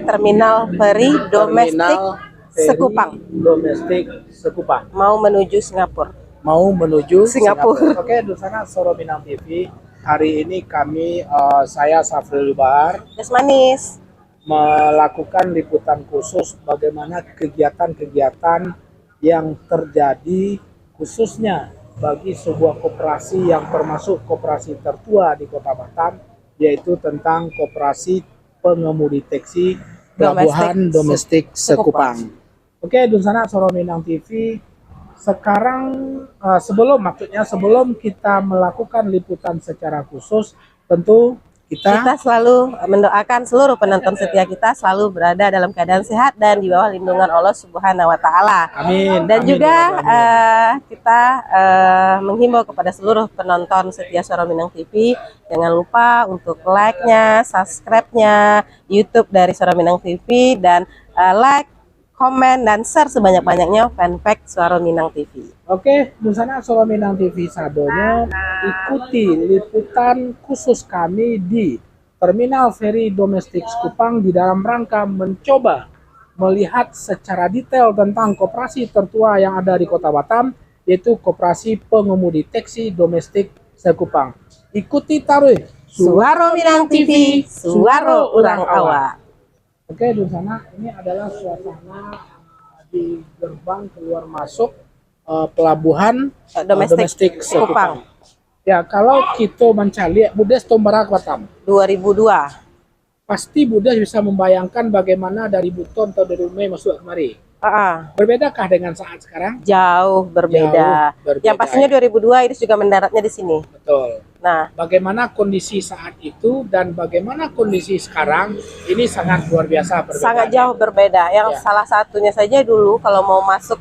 Terminal Feri Domestik Sekupang. Domestik Sekupang. Mau menuju Singapura. Mau menuju Singapura. Oke, Dusana Soro Minang TV. Hari ini kami, saya Safril Bahar, Desmanis, melakukan liputan khusus bagaimana kegiatan-kegiatan yang terjadi khususnya bagi sebuah koperasi yang termasuk koperasi tertua di Kota Batam, yaitu tentang koperasi pengemudi taksi Pelabuhan Domestik Sekupang. Oke, Dunsana Soro Minang TV. Sekarang sebelum kita melakukan liputan secara khusus, tentu kita selalu mendoakan seluruh penonton setia kita selalu berada dalam keadaan sehat dan di bawah lindungan Allah Subhanahu wa Ta'ala. Amin. Dan amin, juga kita menghimbau kepada seluruh penonton setia Soro Minang TV, jangan lupa untuk like-nya, subscribe-nya YouTube dari Soro Minang TV, dan like, komen, dan share sebanyak-banyaknya fanpage Soro Minang TV. Oke, Dusana Soro Minang TV sadonya, ikuti liputan khusus kami di Terminal Feri Domestik Sekupang di dalam rangka mencoba melihat secara detail tentang koperasi tertua yang ada di Kota Batam, yaitu Koperasi Pengemudi Taksi Domestik Sekupang. Ikuti taruh Soro Minang TV, Suaro Urang Awak. Oke, Dusana, ini adalah suasana di gerbang keluar masuk pelabuhan domestik Sekupang. Ya, kalau kita mencari Budes Tombarak Batam 2002. Pasti Budes bisa membayangkan bagaimana dari Buton atau dari Rumai masuk kemari. Berbedakah dengan saat sekarang? Jauh berbeda. Yang pastinya 2002 ini juga mendaratnya di sini. Betul. Nah, bagaimana kondisi saat itu dan bagaimana kondisi sekarang, ini sangat luar biasa berbeda. Sangat jauh berbeda. Yang salah satunya saja dulu kalau mau masuk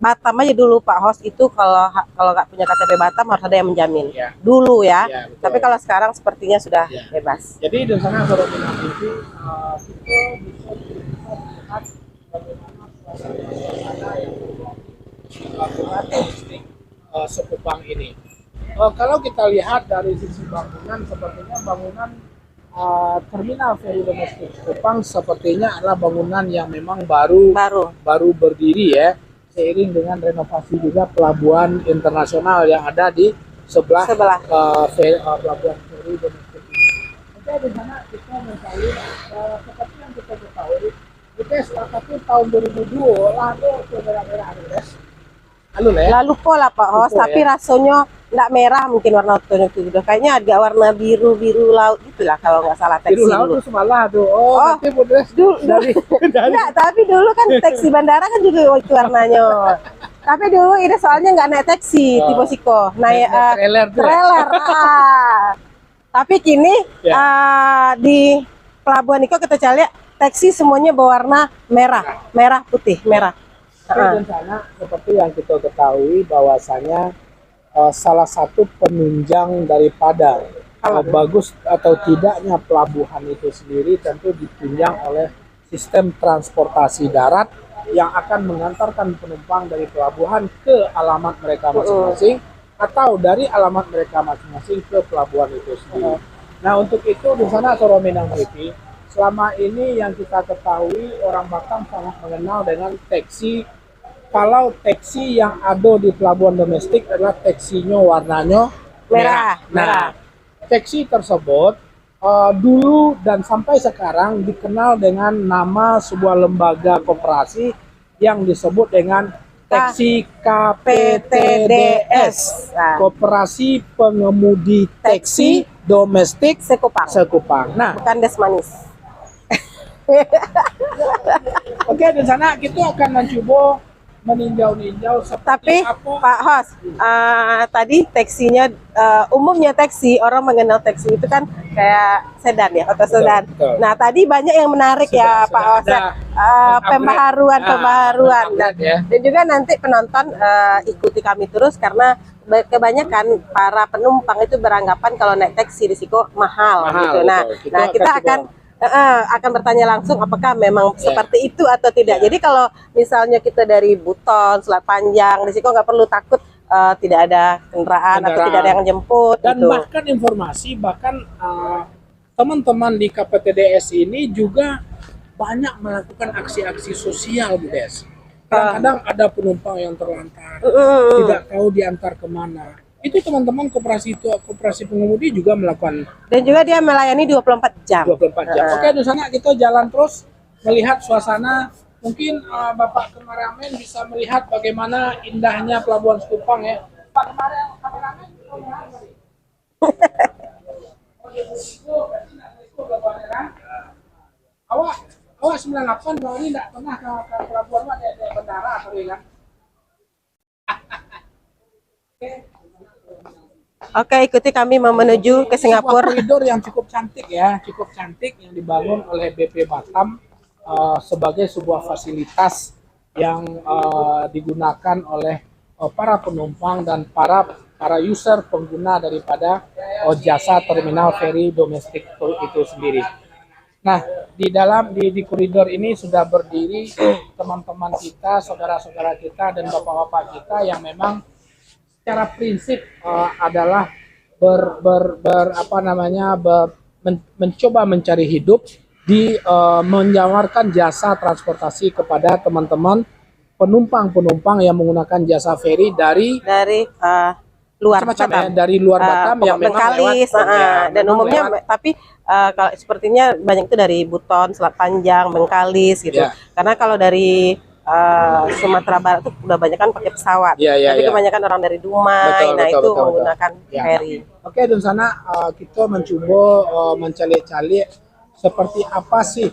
Batam aja dulu Pak Host, itu kalau nggak punya KTP Batam harus ada yang menjamin. Dulu ya. Tapi kalau sekarang sepertinya sudah bebas. Jadi di sana Soro Minang TV kita bisa melihat bagaimana suasana yang pelabuhan domestik Sekupang ini. Kalau kita lihat dari sisi bangunan, sepertinya bangunan Terminal Feri Domestik Sekupang sepertinya adalah bangunan yang memang baru berdiri ya, seiring dengan renovasi juga pelabuhan internasional yang ada di sebelah. Pelabuhan Feri Domestik ini. Oke, di sana kita mencari seperti yang kita ketahui, kita sepakati tahun 2002 lalu ke merah-merah Lalu pola Pak Host, tapi rasanya nggak merah, mungkin warna otonya itu udah kayaknya agak warna biru laut gitulah kalau nggak salah taksi biru laut dulu. Semalah tuh. Nanti Budes dari Enggak, tapi dulu kan taksi bandara kan juga itu warnanya. Tapi dulu ini soalnya nggak naik taksi tipe Siko, naik trailer. Tapi kini di pelabuhan Niko kita cari taksi semuanya berwarna merah putih. Dan sana seperti yang kita ketahui bahwasanya salah satu penunjang daripada bagus atau tidaknya pelabuhan itu sendiri tentu ditunjang oleh sistem transportasi darat yang akan mengantarkan penumpang dari pelabuhan ke alamat mereka masing-masing atau dari alamat mereka masing-masing ke pelabuhan itu sendiri. Nah, untuk itu di sana Soro Minang TV selama ini yang kita ketahui orang Batam sangat mengenal dengan taksi. Kalau taksi yang ada di pelabuhan domestik adalah taksinya warnanya merah. Nah, taksi tersebut dulu dan sampai sekarang dikenal dengan nama sebuah lembaga koperasi yang disebut dengan taksi KPTDS, Koperasi Pengemudi Taksi Domestik Sekupang. Nah, bukan Desmanis. Oke, di sana kita akan mencoba meninjau-ninjau tapi apa. Pak Host, tadi taksinya umumnya taksi orang mengenal taksi itu kan kayak sedan ya, auto sedan. Nah, tadi banyak yang menarik Pak Host, pembaharuan dan juga nanti penonton ikuti kami terus karena kebanyakan para penumpang itu beranggapan kalau naik taksi di Siko mahal gitu. Nah, kita akan bertanya langsung apakah memang seperti itu atau tidak. Jadi kalau misalnya kita dari Buton, Selat Panjang, di Siko nggak perlu takut tidak ada kendaraan atau tidak ada yang jemput. Dan gitu. bahkan informasi teman-teman di KPTDS ini juga banyak melakukan aksi-aksi sosial, Bu Des. Kadang-kadang ada penumpang yang terlantar, tidak tahu diantar kemana. Itu teman-teman koperasi pengemudi juga melakukan. Dan juga dia melayani 24 jam. 24 jam. Oke, di sana kita jalan terus melihat suasana. Mungkin Bapak kameramen bisa melihat bagaimana indahnya Pelabuhan Sekupang ya. Pak kameramen. Awak 98 bahwa ini tidak pernah ke pelabuhan ada bandara atau ya? Oke, ikuti kami mau menuju ke Singapura. Koridor yang cukup cantik ya, cukup cantik yang dibangun oleh BP Batam sebagai sebuah fasilitas yang digunakan oleh para penumpang dan para user pengguna daripada jasa terminal feri domestik itu sendiri. Nah, di koridor ini sudah berdiri teman-teman kita, saudara-saudara kita dan bapak-bapak kita yang memang secara prinsip adalah mencoba mencari hidup menyawarkan jasa transportasi kepada teman-teman penumpang yang menggunakan jasa feri dari luar Batam. Ya, dari luar Batam yang memang Bengkalis, dan umumnya tapi kalau sepertinya banyak itu dari Buton, Selat Panjang, Bengkalis gitu. Karena kalau dari Sumatera Barat itu udah banyak kan pakai pesawat. Tapi kebanyakan orang dari Dumai, betul, menggunakan feri. Oke, di sana kita mencoba mencari-cari seperti apa sih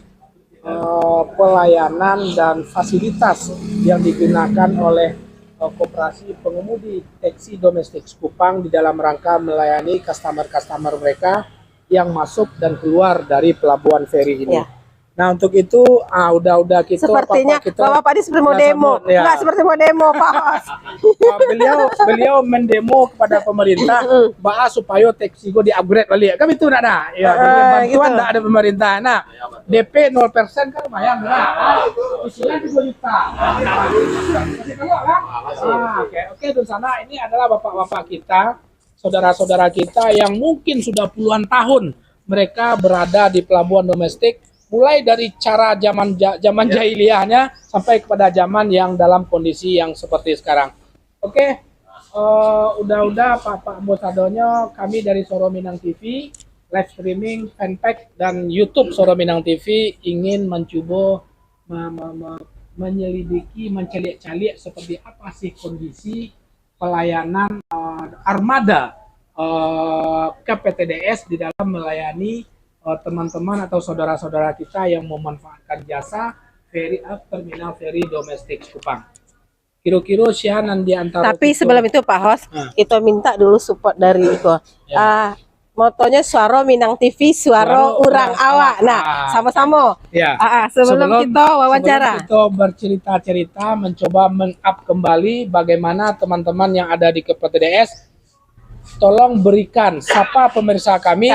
pelayanan dan fasilitas yang digunakan oleh koperasi pengemudi taksi domestik Sekupang di dalam rangka melayani customer mereka yang masuk dan keluar dari pelabuhan feri ini. Nah, untuk itu udah kita sepertinya Bapak ini seperti mau demo. Enggak seperti mau demo, Pak Hos. beliau mendemo kepada pemerintah bahas supaya taksi gue di-upgrade balik. Kan itu enggak ada. Ya, bantuan enggak ada pemerintah. Nah, DP 0% kan lumayan lah. Isinya 2 juta. Oke, di sana ini adalah bapak-bapak kita, saudara-saudara kita yang mungkin sudah puluhan tahun mereka berada di pelabuhan domestik. Mulai dari cara zaman jahiliyahnya sampai kepada zaman yang dalam kondisi yang seperti sekarang. Oke, udah Pak Ambasadornya, kami dari Soro Minang TV, live streaming, fanpage dan YouTube Soro Minang TV ingin mencoba menyelidiki, mencalik-calik seperti apa sih kondisi pelayanan armada KPTDS di dalam melayani teman-teman atau saudara-saudara kita yang memanfaatkan jasa terminal feri domestik Sekupang. Kira-kira sianan di antara. Tapi sebelum itu Pak Hos, kita minta dulu support dari Iko. Motonya Suara Minang TV, Suara Urang Awak. Nah, sama-sama. Sebelum kita wawancara. Sebelum kita bercerita-cerita, mencoba meng-up kembali bagaimana teman-teman yang ada di KPTDS. Tolong berikan sapa pemirsa kami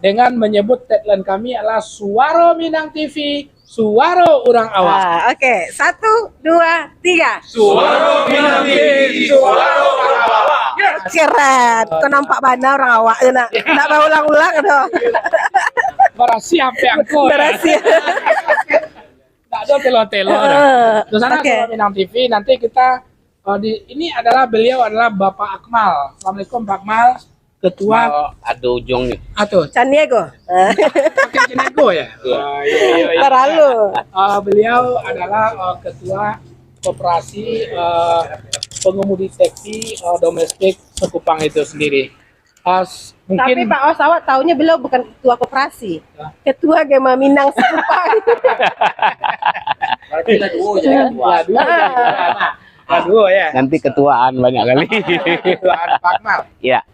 dengan menyebut tagline kami adalah Suara Minang TV, Suara Urang Awak. Oke, 1, 2, 3. Suara Minang TV, Suara Urang Awak. Keren. Kau nampak mana orang awak je nak? Nak bawa ulang-ulang dah. Berhasil apa yang kau? Berhasil. Tak ada telo-telo. Di sana Suara Minang TV nanti kita ini beliau adalah Bapak Akmal. Assalamualaikum Pak Akmal, Ketua. Ada ujung nih. Caniego. Pakai Caniego ya? Terlalu. Beliau adalah Ketua Koperasi Pengemudi Taksi Domestik Sekupang itu sendiri. Mungkin. Tapi Pak Os, awak tahunya beliau bukan ketua koperasi, ketua Gema Minang Sekupang. Berarti kita dua ya. Aduh ya. Nanti ketuaan banyak kali. Ketuaan Pak Akmal. Ya.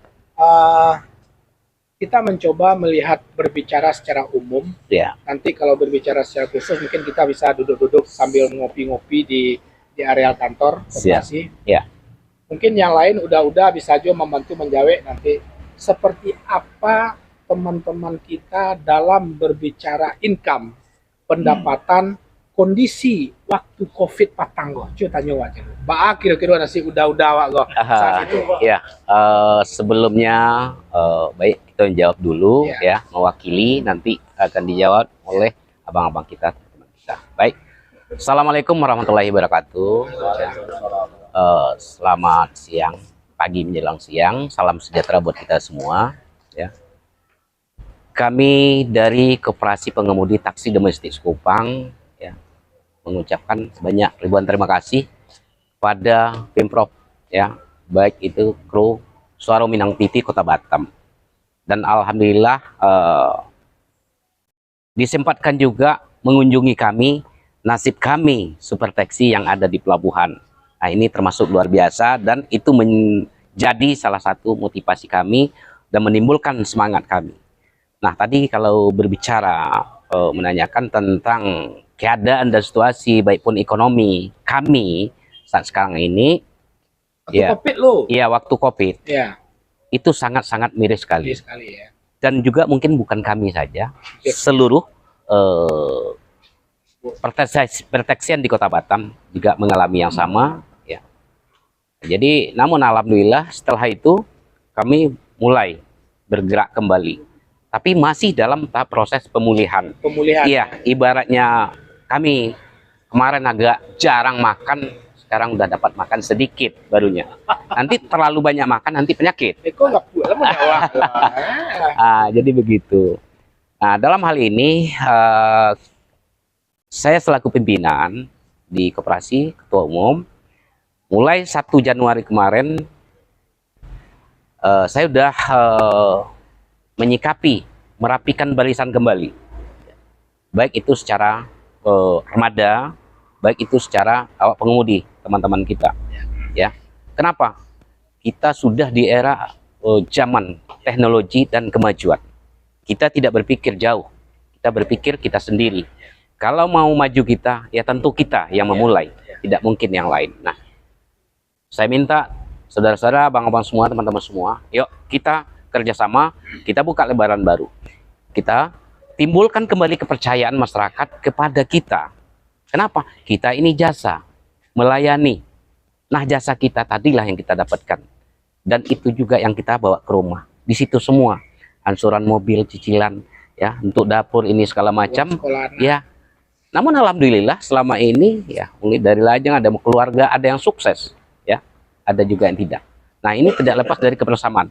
Kita mencoba melihat berbicara secara umum. Ya. Nanti kalau berbicara secara khusus mungkin kita bisa duduk-duduk sambil ngopi-ngopi di area kantor koperasi. Ya. Mungkin yang lain udah bisa juga membantu menjawab nanti seperti apa teman-teman kita dalam berbicara income, pendapatan, kondisi waktu COVID patang go, cuy tanya wajar. Ba kira-kira nasi udah wak go. Saat itu go. Ya, sebelumnya baik kita jawab dulu ya, mewakili nanti akan dijawab oleh abang-abang kita, teman kita. Baik. Assalamualaikum warahmatullahi wabarakatuh. Selamat siang, pagi menjelang siang. Salam sejahtera buat kita semua. Ya. Kami dari Koperasi Pengemudi Taksi Domestik Sekupang ya, mengucapkan sebanyak ribuan terima kasih pada Pemprov ya, baik itu kru Suara Minang TV Kota Batam. Dan alhamdulillah disempatkan juga mengunjungi kami, nasib kami super taksi yang ada di pelabuhan. Nah, ini termasuk luar biasa dan itu menjadi salah satu motivasi kami dan menimbulkan semangat kami. Nah, tadi kalau berbicara menanyakan tentang keadaan dan situasi baik pun ekonomi kami saat sekarang ini, COVID lo. Iya, waktu COVID. Ya. Itu sangat-sangat miris sekali. Miris sekali ya. Dan juga mungkin bukan kami saja, seluruh pertaksian di Kota Batam juga mengalami yang sama ya. Jadi, namun alhamdulillah setelah itu kami mulai bergerak kembali. Tapi masih dalam tahap proses pemulihan. Iya, ibaratnya kami kemarin agak jarang makan, sekarang udah dapat makan sedikit barunya. Nanti terlalu banyak makan, nanti penyakit. Jadi begitu. Nah, dalam hal ini, saya selaku pimpinan di Koperasi, Ketua Umum, mulai 1 Januari kemarin, saya udah menyikapi, merapikan barisan kembali, baik itu secara armada, baik itu secara awak pengemudi teman-teman kita ya. Kenapa? Kita sudah di era zaman teknologi dan kemajuan. Kita tidak berpikir jauh, kita berpikir kita sendiri. Kalau mau maju kita, ya tentu kita yang memulai, tidak mungkin yang lain. Nah, saya minta saudara-saudara, abang-abang semua, teman-teman semua, yuk kita kerjasama, kita buka lembaran baru. Kita timbulkan kembali kepercayaan masyarakat kepada kita. Kenapa? Kita ini jasa, melayani. Nah, jasa kita tadilah yang kita dapatkan. Dan itu juga yang kita bawa ke rumah. Di situ semua, ansuran mobil, cicilan, ya, untuk dapur ini segala macam, ya. Namun alhamdulillah selama ini, ya, mulai dari lajang ada keluarga, ada yang sukses, ya, ada juga yang tidak. Nah, ini tidak lepas dari kebersamaan.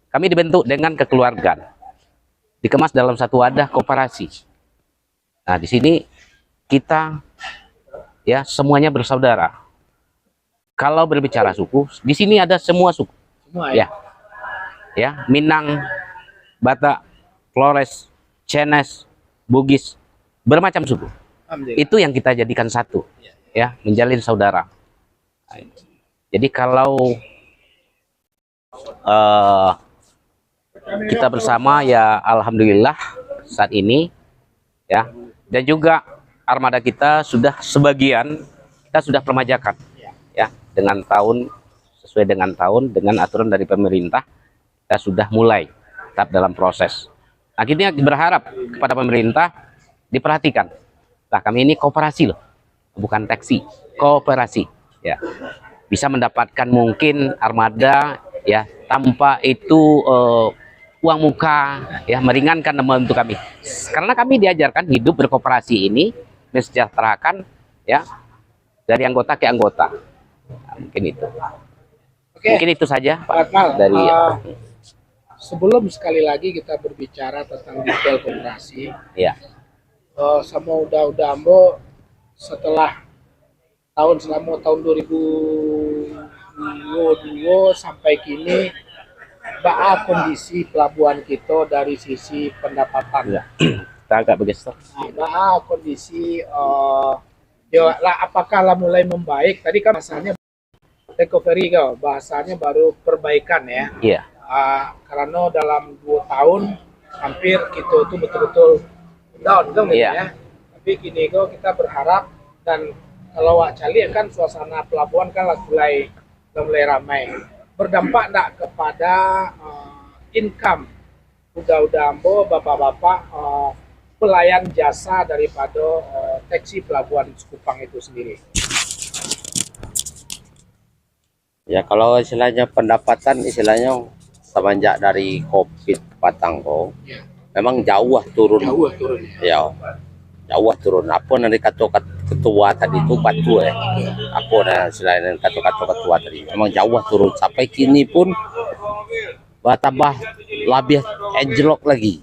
Kami dibentuk dengan kekeluargaan, dikemas dalam satu wadah koperasi. Nah, di sini kita ya semuanya bersaudara. Kalau berbicara suku, di sini ada semua suku. Semua ya. Ya, Minang, Batak, Flores, Cenes, Bugis, bermacam suku. Itu yang kita jadikan satu. Ya, menjalin saudara. Jadi kalau kita bersama ya alhamdulillah saat ini ya, dan juga armada kita sudah sebagian kita sudah permajakan ya, dengan tahun sesuai dengan tahun dengan aturan dari pemerintah kita sudah mulai tetap dalam proses. Akhirnya berharap kepada pemerintah diperhatikan. Nah, kami ini koperasi loh, bukan taksi, koperasi ya, bisa mendapatkan mungkin armada ya tanpa itu uang muka ya, meringankan membantu kami karena kami diajarkan hidup berkooperasi ini mensejahterakan ya dari anggota ke anggota. Nah, mungkin itu. Oke. Mungkin itu saja Pak dari sebelum sekali lagi kita berbicara tentang detail kooperasi ya. Sama udah ambo setelah selama tahun 2022 sampai kini, bagaimana kondisi pelabuhan kita dari sisi pendapatan? Ya. Kita agak bergeser. Bagaimana kondisi apakah mulai membaik? Tadi kan bahasanya recovery, bahasanya baru perbaikan ya. Iya. Karena dalam 2 tahun hampir kita itu betul-betul down kan ya. Tapi kini kita berharap, dan kalau Wak Cali kan suasana pelabuhan kan mulai ramai. Berdampak enggak kepada income udah ambo bapak-bapak pelayan jasa daripada teksi pelabuhan Sekupang itu sendiri? Ya kalau istilahnya pendapatan istilahnya semenjak dari COVID Patangko Ya. memang jauh turun. Jauh turunnya. Ya, jauh turun. Apa nanti kata ketua tadi itu batu ya. Aku ada selain kata ketua tadi. Memang jauh turun sampai kini pun tambah lebih anjlok lagi.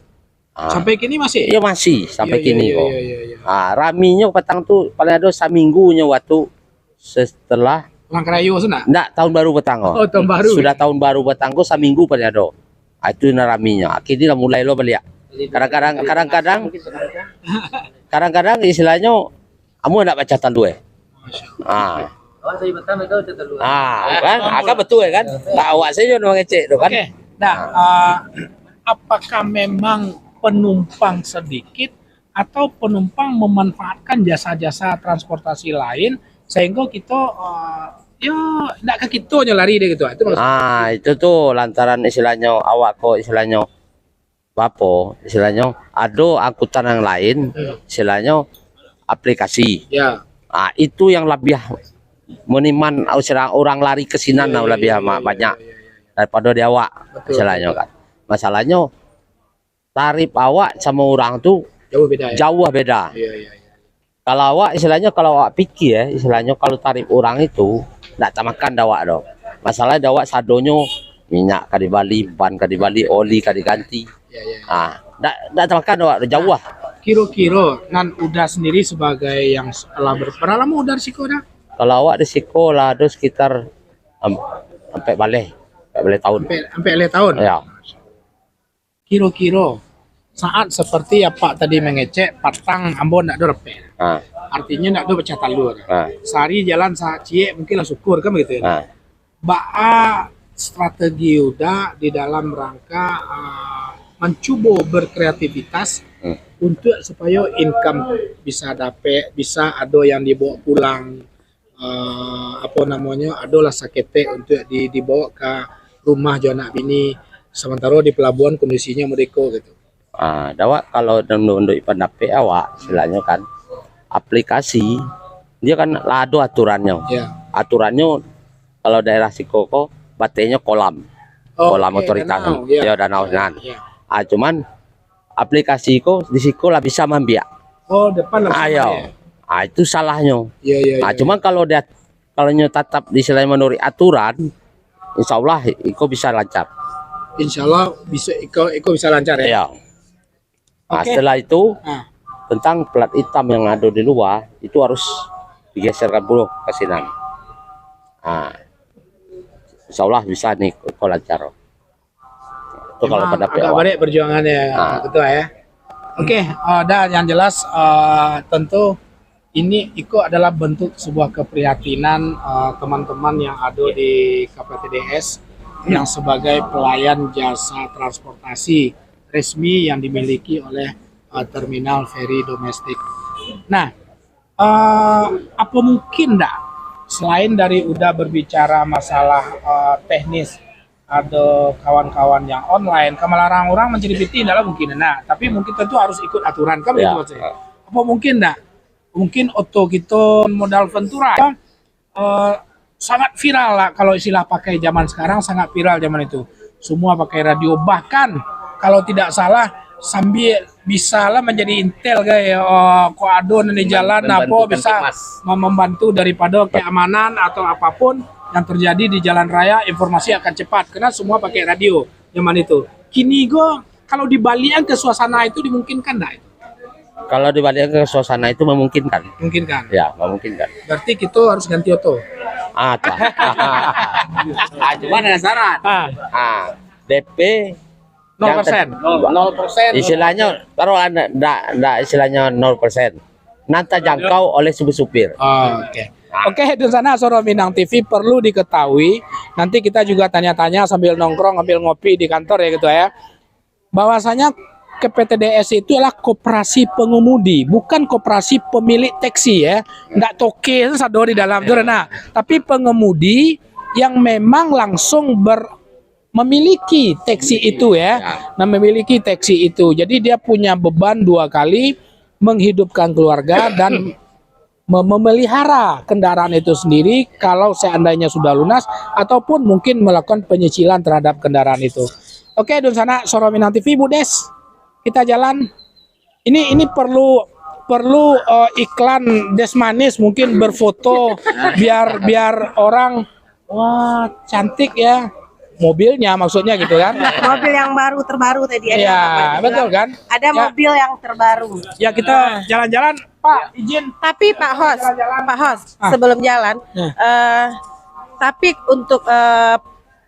Sampai kini masih? Iya masih sampai Iya, kini iya, kok. iya, iya, iya. Raminya petang tuh paling ada seminggunya waktu setelah Langkarayu sana? enggak tahun baru petang kok. Oh, tahun baru. Sudah tahun baru petang kok seminggu paling ada. Itu raminya. Kini lah mulai lo beli. Kadang-kadang istilahnya kamu enggak baca dulu ya. Kan agak betul ya kan. Tak awak saja udah ngecek tuh kan. Oke. Nah, apakah memang penumpang sedikit atau penumpang memanfaatkan jasa-jasa transportasi lain sehingga kita ya enggak ke kita lari deh gitu. Itu maksudnya. Itu tuh lantaran istilahnya awak kok istilahnya Bapo, istilahnya ada angkutan yang lain, istilahnya aplikasi. Ya. Itu yang lebih meniman orang lari ke sini lebih banyak daripada di awak, istilahnya kan. Masalahnya tarif awak sama orang tuh Jauh beda ya. jauh beda. Iya, iya, iya. Kalau awak istilahnya kalau awak pikir ya, istilahnya kalau tarif orang itu enggak tamakan dawak dong. Masalah dawak sadonyo minyak kadi Bali, ban kadi Bali, oli kadi ganti. Iya, iya. Enggak tamakan dawak jauh lah. Kira-kira nan udah sendiri sebagai yang telah berapa lama udah di Siko dah? Kalau awak di sekolah ada sekitar sampai balik tahun. Sampai le tahun. Ya. Kira-kira saat seperti apa tadi mengecek patang ambon ndak ada repair. Artinya ndak ada pecah talur. Sehari jalan cie mungkin lah syukur kan begitu ya. Strategi udah di dalam rangka mencoba berkreativitas untuk supaya income bisa bisa ada yang dibawa pulang, adalah sakete untuk dibawa ke rumah anak bini, sementara di pelabuhan kondisinya mereka gitu. Dawak kalau untuk pendapat awak istilahnya kan aplikasi dia kan ada aturannya. Ya. Aturannya kalau daerah Sikoko batenya kolam otoritas danau kan. Ya. Cuman aplikasi kok di sekolah bisa membiak. Depan langsung. Ayo. Itu salahnya. Iya. Cuman kalau tetap diselain menurut aturan, insya Allah Iko bisa lancar. Insya Allah bisa Iko bisa lancar ya. Iya. Setelah itu tentang plat hitam yang ada di luar itu harus digeserkan dulu ke sini. Insya Allah bisa nih Iko lancar. Itu kalau pendapat agak balik perjuangannya ketua ya. Oke, dan yang jelas tentu ini Iko adalah bentuk sebuah keprihatinan teman-teman yang ada di KPTDS yang sebagai pelayan jasa transportasi resmi yang dimiliki oleh terminal feri domestik. Nah, apa mungkin enggak selain dari udah berbicara masalah teknis, ada kawan-kawan yang online, kemelarang orang menceriti adalah mungkin. Nah, tapi mungkin tentu harus ikut aturan kan begitu maksudnya. Apa mungkin enggak? Mungkin Oto kita modal Ventura sangat viral lah kalau istilah pakai zaman sekarang, sangat viral zaman itu. Semua pakai radio, bahkan kalau tidak salah sambil bisa lah menjadi intel kayak kok ada di jalan apa bisa membantu daripada keamanan atau apapun yang terjadi di jalan raya, informasi akan cepat karena semua pakai radio zaman itu. Kini kalau dibalikan ke suasana itu dimungkinkan enggak itu? Kalau dibalikan ke suasana itu memungkinkan. Mungkinkan. Ya, memungkinkan. Berarti kita harus ganti Oto. Cuman ada syarat. DP 0%. 0%. Istilahnya taruh enggak istilahnya 0%. Nanti jangkau oleh supir. Oke, di sana Soro Minang TV perlu diketahui. Nanti kita juga tanya-tanya sambil nongkrong, sambil ngopi di kantor ya gitu ya. Bahwasanya KPTDS itu adalah koperasi pengemudi, bukan koperasi pemilik taksi ya. Nggak toke sado di dalam itu. Nah, tapi pengemudi yang memang langsung memiliki taksi itu ya. Nah, memiliki taksi itu. Jadi dia punya beban dua kali, menghidupkan keluarga dan memelihara kendaraan itu sendiri kalau seandainya sudah lunas ataupun mungkin melakukan penyicilan terhadap kendaraan itu. Oke, Dunsana Soro Minang TV, Bu Des, kita jalan. Ini perlu iklan Desmanis mungkin berfoto biar orang wah cantik ya. Mobilnya maksudnya gitu kan? Mobil yang terbaru tadi ada. Iya, Bapak betul bilang, kan? Ada Ya. mobil yang terbaru. Ya kita jalan-jalan, Pak, izin. Tapi Pak Host, sebelum jalan, tapi untuk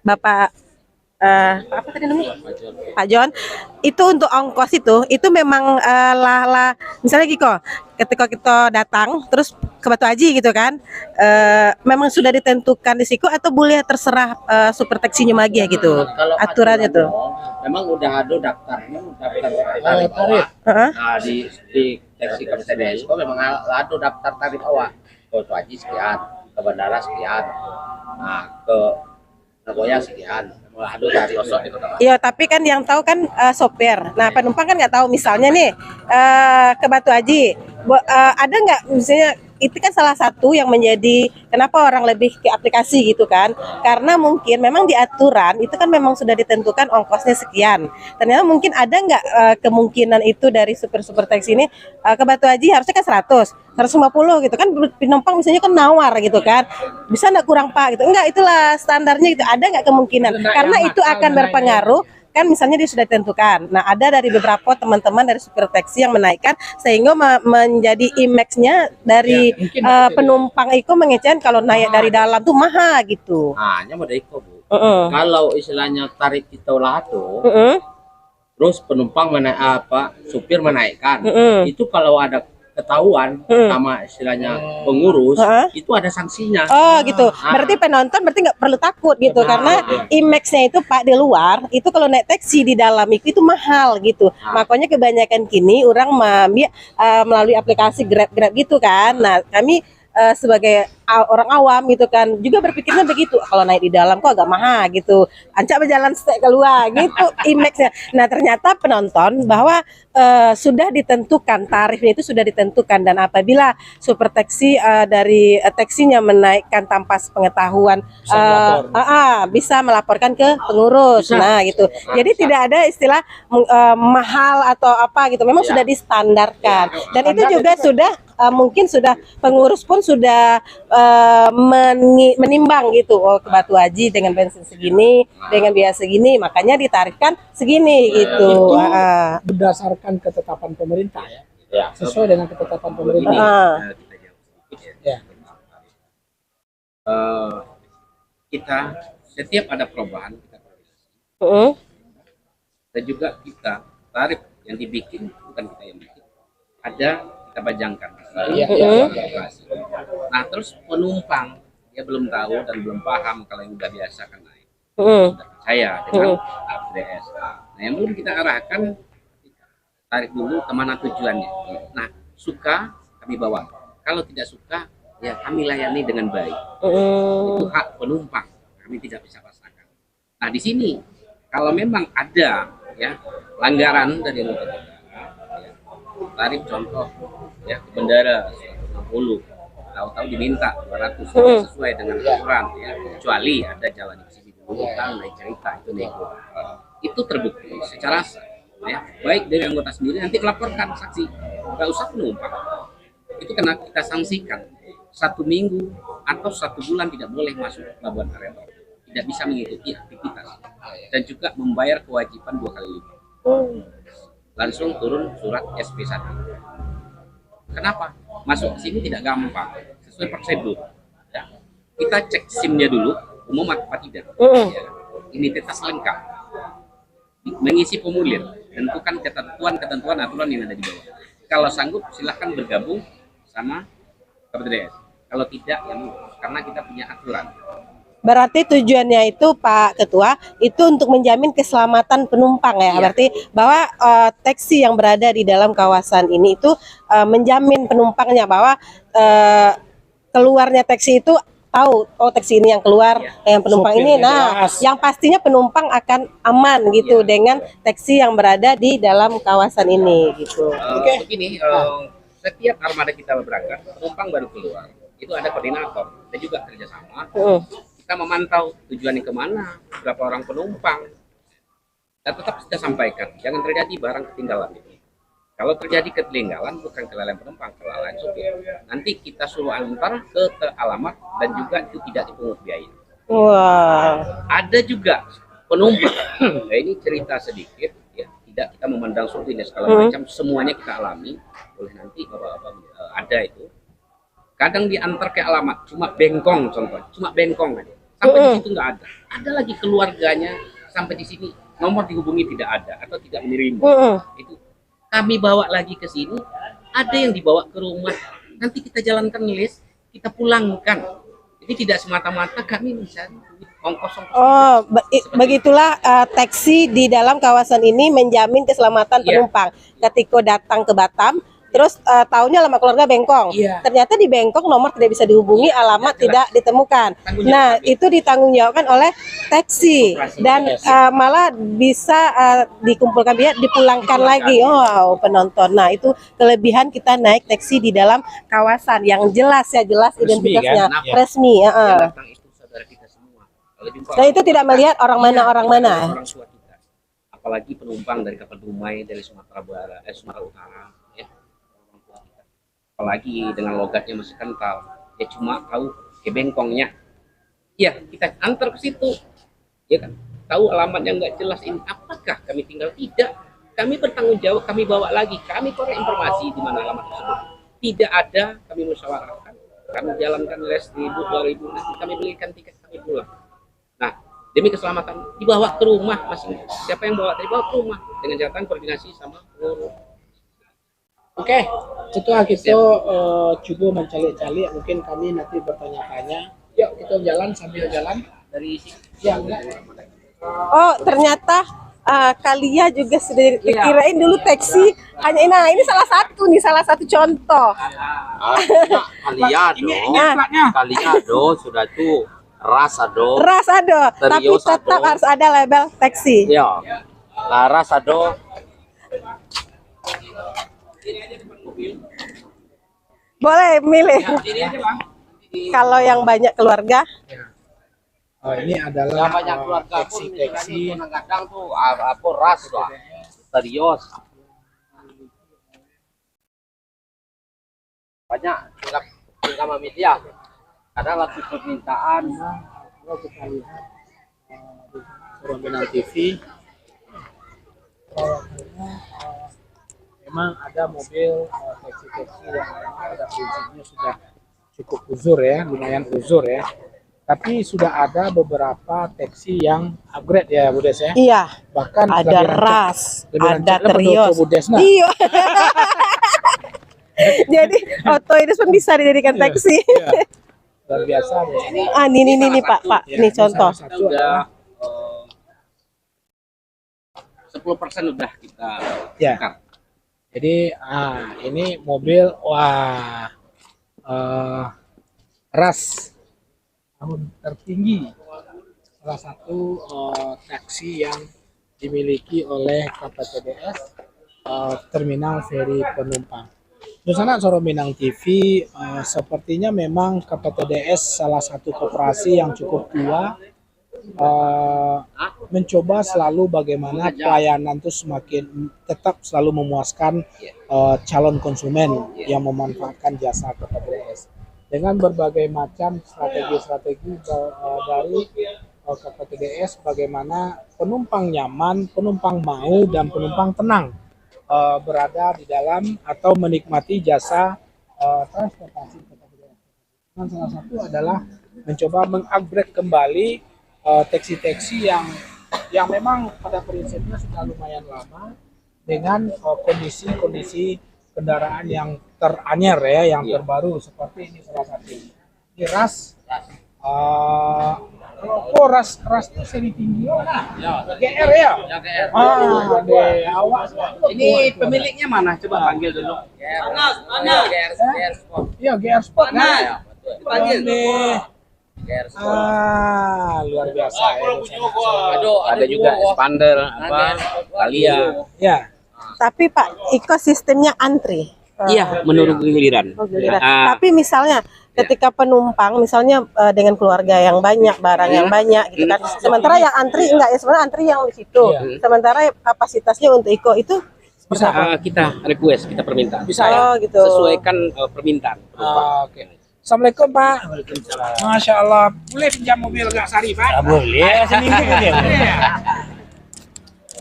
Bapak apa tadi namanya? Pak John, itu untuk ongkos itu memang misalnya Giko, ketika kita datang terus ke Batu Haji gitu kan, memang sudah ditentukan di situ atau boleh terserah super taksinya lagi ya gitu, Kalau aturannya tuh. memang udah ada daftarnya, daftar Tarif. Heeh. Nah, di taksi Kabupaten Desko memang ada daftar tarif awak. Ke Haji sekian, ke bandara sekian, nah ke Nagoya sekian. Ada tarif itu. Iya, tapi kan yang tahu kan sopir. Nah, penumpang kan nggak tahu. Misalnya nih ke Batu Haji, ada nggak misalnya itu kan salah satu yang menjadi kenapa orang lebih ke aplikasi gitu kan? Karena mungkin memang di aturan itu kan memang sudah ditentukan ongkosnya sekian. Ternyata mungkin ada nggak kemungkinan itu dari super taksi ini ke Batu Haji harusnya kan 150 gitu kan, penumpang misalnya kan nawar gitu kan, bisa nggak kurang Pak gitu? Enggak, itulah standarnya gitu. Ada nggak kemungkinan? Karena itu akan berpengaruh kan, misalnya dia sudah ditentukan. Nah, ada dari beberapa teman-teman dari supir taksi yang menaikkan sehingga menjadi image-nya dari penumpang itu mengecewakan kalau naik dari dalam tuh mahal gitu. Hanya mau iko, Bu. Kalau istilahnya tarif kita lah tuh, terus penumpang supir menaikkan. Itu kalau ada ketahuan sama istilahnya pengurus, itu ada sanksinya. Oh gitu. Berarti penonton berarti nggak perlu takut gitu, karena image-nya itu Pak di luar itu kalau naik taksi di dalam itu mahal gitu. Makanya kebanyakan kini orang melalui aplikasi Grab gitu kan. Nah, kami sebagai orang awam gitu kan juga berpikirnya begitu, kalau naik di dalam kok agak mahal gitu, ancak berjalan stek keluar gitu image-nya. Nah, ternyata penonton bahwa sudah ditentukan, tarifnya itu sudah ditentukan, dan apabila super taksi dari taksinya menaikkan tanpa pengetahuan bisa melaporkan ke pengurus. Nah gitu, jadi tidak ada istilah mahal atau apa gitu, memang sudah distandarkan, dan itu juga sudah mungkin sudah pengurus pun sudah menimbang gitu, oh ke Batu Haji dengan bensin segini, dengan biaya segini, makanya ditarifkan segini gitu. Itu berdasarkan ketetapan pemerintah ya, sesuai dengan ketetapan pemerintah. Kita setiap ada perubahan kita koordinasi. Dan juga kita tarif yang dibikin bukan kita yang bikin, ada kita bajangkan. Nah, terus penumpang dia belum tahu dan belum paham kalau yang udah biasa kan naik, sudah percaya dengan APDS. Nah, yang perlu kita arahkan tarik dulu kemana tujuannya. Nah, suka kami bawa, kalau tidak suka ya kami layani dengan baik. Itu hak penumpang, kami tidak bisa paksakan. Nah, di sini kalau memang ada ya pelanggaran dari tarif, contoh ya ke bandara 160, tahu-tahu diminta 200 sesuai dengan aturan ya, kecuali ada jalan di sini dulu kan naik cerita itu nego. Itu terbukti secara sah ya, baik dari anggota sendiri nanti melaporkan saksi, nggak usah penumpang. Itu kena kita sanksikan 1 minggu atau 1 bulan tidak boleh masuk ke pelabuhan Arema, tidak bisa mengikuti aktivitas, dan juga membayar kewajiban 2 kali lipat. Langsung turun surat SP1. Kenapa? Masuk ke sini tidak gampang, sesuai prosedur. Ya. Kita cek SIM-nya dulu, umum apa tidak. Ya. Identitas lengkap. Mengisi formulir, tentukan ketentuan aturan yang ada di bawah. Kalau sanggup silahkan bergabung sama KPTDS. Kalau tidak, ya karena kita punya aturan. Berarti tujuannya itu Pak Ketua itu untuk menjamin keselamatan penumpang ya. Berarti bahwa taksi yang berada di dalam kawasan ini itu menjamin penumpangnya bahwa keluarnya taksi itu tahu oh taksi ini yang keluar, yang penumpang ini. Sopirnya Nah, jelas. yang pastinya penumpang akan aman gitu dengan taksi yang berada di dalam kawasan ini gitu. Begini, setiap armada kita berangkat, penumpang baru keluar, itu ada koordinator dan juga kerjasama. Kita memantau tujuannya kemana, berapa orang penumpang, dan tetap kita sampaikan, jangan terjadi barang ketinggalan. Kalau terjadi ketinggalan, bukan kelalaian penumpang, kelalaian supir. Nanti kita suruh antar ke alamat dan juga itu tidak dipungut biaya. Wah. Ada juga penumpang, nah ini cerita sedikit, ya tidak kita memandang supirnya segala macam, semuanya kita alami. Boleh nanti bapak-bapak ada itu. Kadang diantar ke alamat, cuma bengkong contoh, cuma bengkong aja. Sampai di situ nggak ada. Ada lagi keluarganya sampai di sini nomor dihubungi tidak ada atau tidak menerima. Itu kami bawa lagi ke sini, ada yang dibawa ke rumah, nanti kita jalankan list, kita pulangkan. Jadi tidak semata-mata kami misalnya ongkos-ongkos. Oh, begitulah taksi di dalam kawasan ini menjamin keselamatan penumpang. Ketika datang ke Batam, terus taunya alamat keluarga Bengkong. Ternyata di Bengkong nomor tidak bisa dihubungi, alamat tidak ditemukan. Nah, itu ditanggungjawabkan oleh taksi dan malah bisa dikumpulkan biaya dipulangkan lagi. Wow, penonton. Nah, itu kelebihan kita naik taksi di dalam kawasan yang jelas ya, jelas identitasnya, resmi. Yang datang itu saudara kita semua. Kalau jumpa Dan itu tidak melihat orang mana orang tua kita. Apalagi penumpang dari kapal Dumai, dari Sumatera Barat, Sumatera Utara, ya. Apalagi dengan logatnya masih kental, dia cuma tahu ke bengkongnya. Ya, kita antar ke situ, ya kan? Tahu alamatnya nggak jelas ini, apakah kami tinggal? Tidak, kami bertanggung jawab, kami bawa lagi, kami korek informasi di mana alamat tersebut. Tidak ada, kami musyawarahkan, kami jalankan les 1.000, 2.000, nanti kami belikan tiket, kami pulang. Nah, demi keselamatan, dibawa ke rumah masing. Siapa yang bawa? Dibawa ke rumah dengan catatan koordinasi sama pengurus. Oke, setelah kita coba mencari-cari, mungkin kami nanti bertanya-tanya. Yuk kita jalan sambil jalan dari sini. Ya, Oh, ternyata Kalia juga sudah dikirain dulu taksi hanya nah ini salah satu contoh. Kaliado sudah tuh Rasado. Tapi tetap harus ada label taksi. Ya. Nah, Rasado. Boleh milih. Kalau yang banyak keluarga. Ini adalah Banyak keluarga taksi-taksi. kadang tuh apa ras lah. Serius. Banyak tinggal media. Kadang lagi permintaan. Kalau kita lihat Suramena TV, memang ada mobil taksi-taksi yang pada prinsipnya sudah cukup uzur ya, lumayan uzur ya. Tapi sudah ada beberapa taksi yang upgrade ya, Bu Des ya. Iya. Bahkan Ada ras, ada terios. Iya. Jadi auto ini pun bisa dijadikan taksi. Iya. Luar biasa ya. Ini Pak. Ini contoh. Udah 10% udah kita Ya. Jadi ini mobil ras tahun tertinggi, salah satu taksi yang dimiliki oleh KPTDS, Terminal Feri Penumpang. Nusana Suramena TV, sepertinya memang KPTDS salah satu koperasi yang cukup tua, mencoba selalu bagaimana pelayanan itu semakin tetap selalu memuaskan calon konsumen yang memanfaatkan jasa KPTDS dengan berbagai macam strategi-strategi dari KPTDS, bagaimana penumpang nyaman, penumpang mau, dan penumpang tenang berada di dalam atau menikmati jasa transportasi KPTDS. Dan salah satu adalah mencoba mengupgrade kembali taksi-taksi yang memang pada prinsipnya sudah lumayan lama dengan kondisi kendaraan yang teranyar ya, yang terbaru seperti ini salah satu. Ini ras, ras itu seri tinggi, GR ya? Ya, GR. Awas. Ini pemiliknya mana? Coba panggil dulu. GR Sport. Iya, GR Sport. Mana? Panggil. Luar biasa ya. Ada juga expander apa Thalia. Ya. Tapi Pak, ekosistemnya antri. Iya, menurut giliran. Oh, giliran. Ah, Tapi misalnya ketika penumpang, misalnya dengan keluarga yang banyak, barang yang banyak, gitu kan. Sementara yang antri enggak ya, sebenarnya antri yang di situ. Sementara kapasitasnya untuk itu Bisa. kita request, kita permintaan. Bisa ya. oh gitu. Sesuaikan permintaan. Oke. Assalamualaikum Pak. Masya Allah. Boleh pinjam mobil Gak Sari Pak? Boleh, seminggu aja.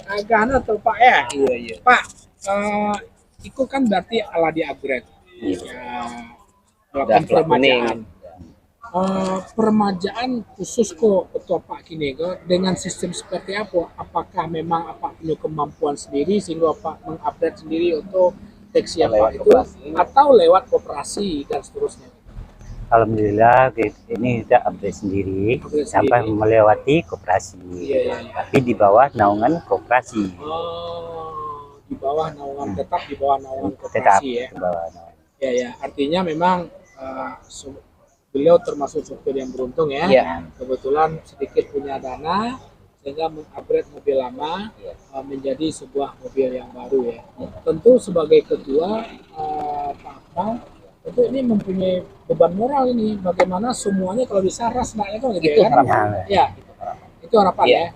Agak tuh Pak ya. Iya. Pak, itu kan berarti ala di upgrade. Melakukan permajaan. Permajaan khusus kok Ketua Pak Kinego dengan sistem seperti apa? Apakah memang Pak punya kemampuan sendiri sehingga Pak mengupdate sendiri untuk teksi apa itu atau lewat koperasi dan seterusnya? Alhamdulillah ini kita update sendiri Update sampai sendiri. melewati koperasi. Iya. Tapi di bawah naungan koperasi. Di bawah naungan tetap di bawah naungan Tetap koperasi ya. di bawah naungan. Ya, artinya memang beliau termasuk supir yang beruntung ya. Iya. Kebetulan sedikit punya dana sehingga mengupgrade mobil lama menjadi sebuah mobil yang baru ya. Tentu sebagai ketua Pak Akmal, tentu ini mempunyai beban moral ini. Bagaimana semuanya kalau bisa rasanya itu gitu Itu ya. Kan? harapan. Ya, itu harapan Iya. ya.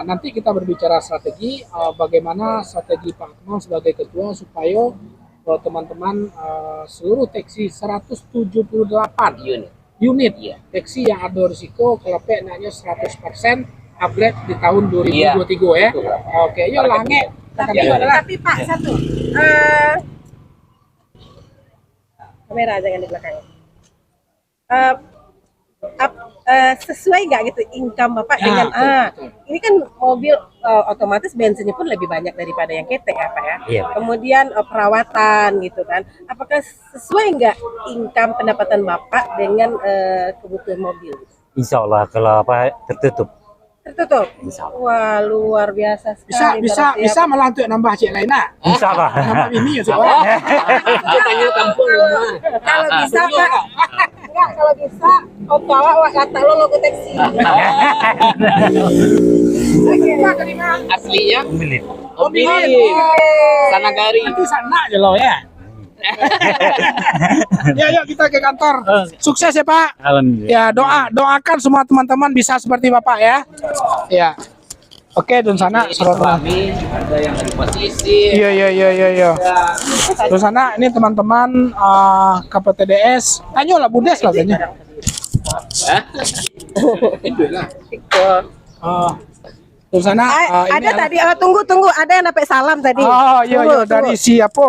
Nanti kita berbicara strategi, bagaimana strategi Pak Akmal sebagai ketua supaya teman-teman seluruh taksi 178 unit Iya. taksi yang ada risiko kelepek naiknya 100% upgrade di tahun 2023 Iya. ya. Oke, yuk lange. Tapi Pak, satu. Kamera jangan di belakang. Sesuai nggak gitu income Bapak Ya, dengan betul. ini kan mobil otomatis bensinnya pun lebih banyak daripada yang ketek ya Pak ya. Iya. Kemudian perawatan gitu kan. Apakah sesuai nggak income pendapatan Bapak dengan kebutuhan mobil? Insya Allah kalau apa tertutup. Tertutup. Insya Allah. Wah, luar biasa Bisa sekali. bisa berarti ya, bisa Pak. malah untuk nambah cek lain nak. Insya Allah. Nambah ini ya soalnya. Tanya kampung. Kalau bisa Pak. Enggak, kalau bisa awak kata lo ke taksi. Oke, Pak, terima. Aslinya Milik. Sanagari. Nanti sana aja lo ya. Ya, yuk kita ke kantor. Sukses ya Pak. Alhamdulillah. Ya, doakan semua teman-teman bisa seperti Bapak ya. Ya. Oke, dan sana sorotan. Ada yang dari posisi. Iya. Terus sana ini teman-teman KPTDS. Tanya lah Budes lah tanya. Terus sana ini Ada tadi tunggu ada yang dapat salam tadi. iya Tunggu. dari siapa?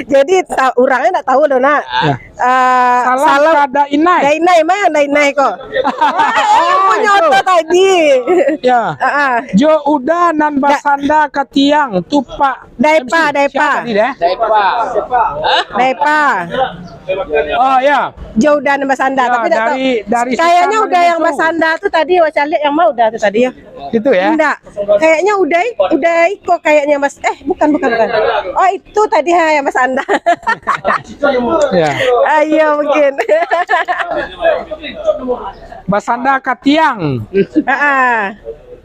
Jadi orangnya enggak tahu dong nak. Salam kada inai. Dainai mana Dainai kok? Punya otot tadi. Ya. Jo udah nan basanda katiang tupak. Daipa. Siapa tadi deh? Daipa. Oh ya. Jauh udah Mas Anda Ya, tapi enggak tahu. dari Kayaknya Sultan udah yang Malimutsu. Mas Anda tuh tadi Waca lihat yang mau udah tuh tadi ya. Gitu ya. Enggak. Kayaknya udah kok kayaknya Mas. Bukan. Oh, itu tadi ya Mas Anda. Ya. Ayo mungkin. Basanda katiang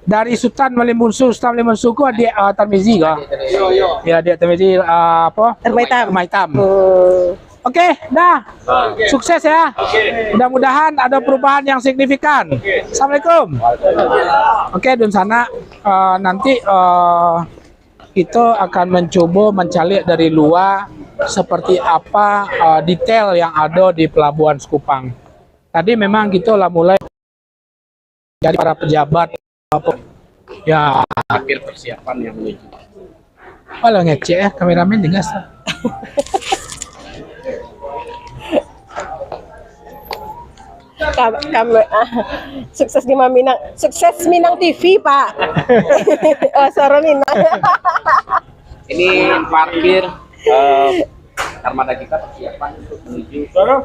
dari Sultan Malimutsu. Sultan Malimutsu ku dia Tarmizi kah? Ya, dia Tarmizi apa? Termaitam. Termaitam. Oke, dah. Sukses ya. Mudah-mudahan ada perubahan yang signifikan. Assalamualaikum. Oke, dan sana nanti kita akan mencoba mencari dari luar seperti apa detail yang ada di Pelabuhan Sekupang. Tadi memang kita lah mulai dari para pejabat ya Akhir persiapan yang menuju. kalau ngecek ya kameramen digas. Sukses di Minang. Sukses Minang TV, Pak. Oh, suara Minang. Ini parkir armada kita persiapan untuk menuju Suara.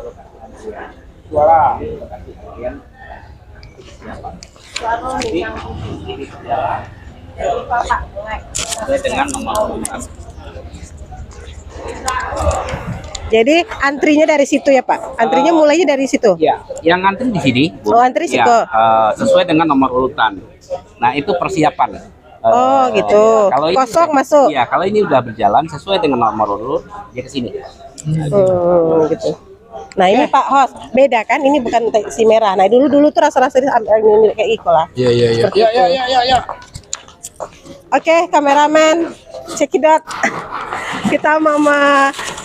sesuai dengan nomor Jadi antrinya dari situ ya Pak? Antrinya mulainya dari situ? Ya, Yang antri di sini, Bu. Oh, antri Ya, situ. sesuai dengan nomor urutan. Nah, itu persiapan. Oh gitu. Kalau ini Kosong udah- masuk. Iya, kalau ini udah berjalan sesuai dengan nomor urut, dia ke sini. Gitu. Nah ini Pak Host, beda kan? Ini bukan teksi merah. Nah dulu tuh rasa-rasa ini kayak Iko lah. iya, iya, iya. Seperti Ya, itu. ya. Oke, kameramen, cekidot. Kita mau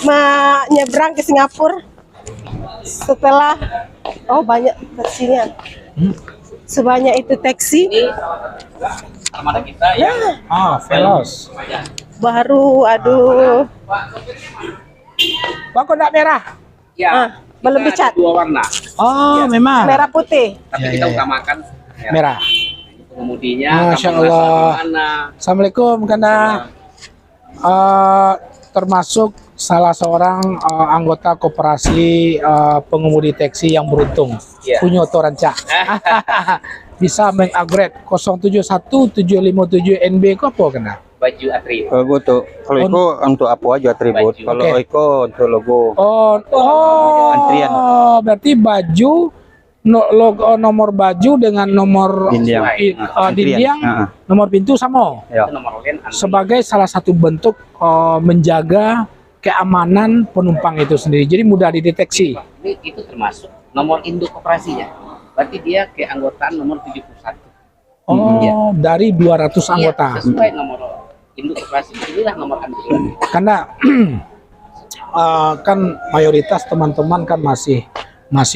menyeberang ke Singapura. Setelah banyak taksinya. Sebanyak itu taksi Armada kita ya. Veloz. baru, aduh, Bang, kok enggak merah? Ya. belum kita dicat. ada 2 warna, Oh, memang. Merah putih. tapi Ya, kita ya, ya. utamakan ya. Merah. Pengemudinya, Masya kamu asal Allah. mana? Assalamualaikum, Kanda. Termasuk salah seorang anggota koperasi pengemudi taksi yang beruntung, Iya. punya Toranca. Bisa mengupgrade 071757 NB kok apa kena? Baju atribut. Kalau untuk kalau Iko untuk apa aja atribut. Baju. Kalau Oke. Iko untuk logo. Oh, Antrian. berarti baju logo nomor baju dengan nomor Dinding. dinding, Heeh. nomor pintu sama. Ya. Itu nomor lain antri. Sebagai salah satu bentuk menjaga keamanan penumpang itu sendiri. Jadi mudah dideteksi. Ini itu termasuk nomor induk koperasinya. Berarti dia keanggotaan nomor 71. Oh, Iya. dari 200 anggota. Iya, sesuai nomor induk koperasi. Inilah nomor antri. Karena kan mayoritas teman-teman kan masih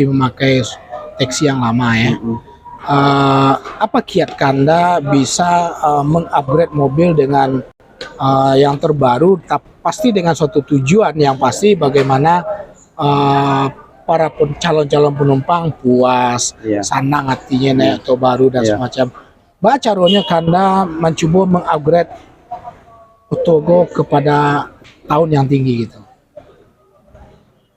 memakai taksi yang lama ya. Apa kiat Kanda bisa mengupgrade mobil dengan yang terbaru, pasti dengan suatu tujuan yang pasti bagaimana para calon-calon penumpang puas, Iya. senang hatinya naik auto baru dan Iya. semacam. Baca caranya Kanda mencoba mengupgrade Otogo kepada tahun yang tinggi gitu.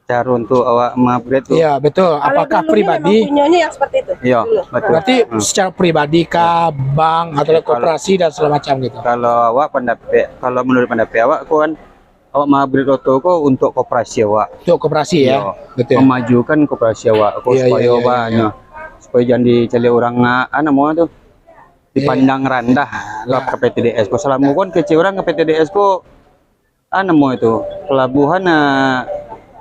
Cara untuk awak mengupgrade tuh. Iya betul. Kalau Apakah dulunya pribadi? memang punyanya yang seperti itu. Iya, Dulu. betul. Berarti secara pribadi kah, bank atau koperasi dan segala macam gitu. Kalau awak kalau menurut pendapat awak kan awak mengupgrade auto kok untuk koperasi awak. Untuk koperasi ya, Iya. betul. Memajukan koperasi awak kok Iya, supaya iya, iya, banyak. Supaya jangan dicari orang mau tuh dipandang rendah ke PTDS. Kok selama kan kecil orang ke PTDS kok mau itu pelabuhan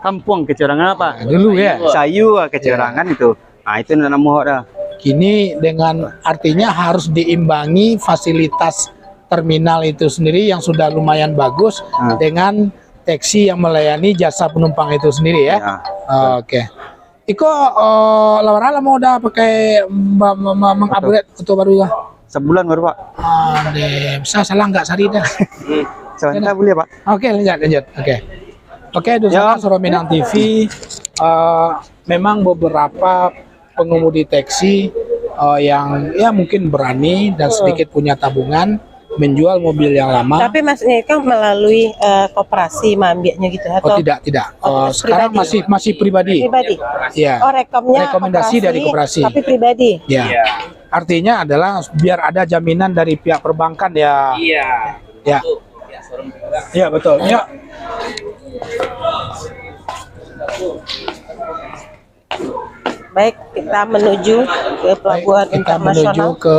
kampung kecerangan apa? Dulu ya. Sayu kecerangan itu. Nah, itu nama dah. Kini dengan artinya harus diimbangi fasilitas terminal itu sendiri yang sudah lumayan bagus dengan taksi yang melayani jasa penumpang itu sendiri ya. Ya. Oke. Iko lawan mau udah pakai mengupgrade foto baru ya? Sebulan baru, Pak. Bisa salah nggak Sari dah. Sebentar boleh, Pak. Oke, lanjut. Oke, Dusana Suara Minang TV. Memang beberapa pengemudi taksi yang ya mungkin berani dan sedikit punya tabungan menjual mobil yang lama. Tapi maksudnya kan melalui koperasi mambiaknya gitu atau tidak. Oh, Sekarang pribadi. masih pribadi. pribadi? Ya. Oh, Rekomendasi dari koperasi. Tapi pribadi. Ya. Artinya adalah biar ada jaminan dari pihak perbankan ya. Iya. Ya. Ya, showroom juga. Ya, betul. Ya. Baik, kita menuju ke pelabuhan Kita menuju internasional. ke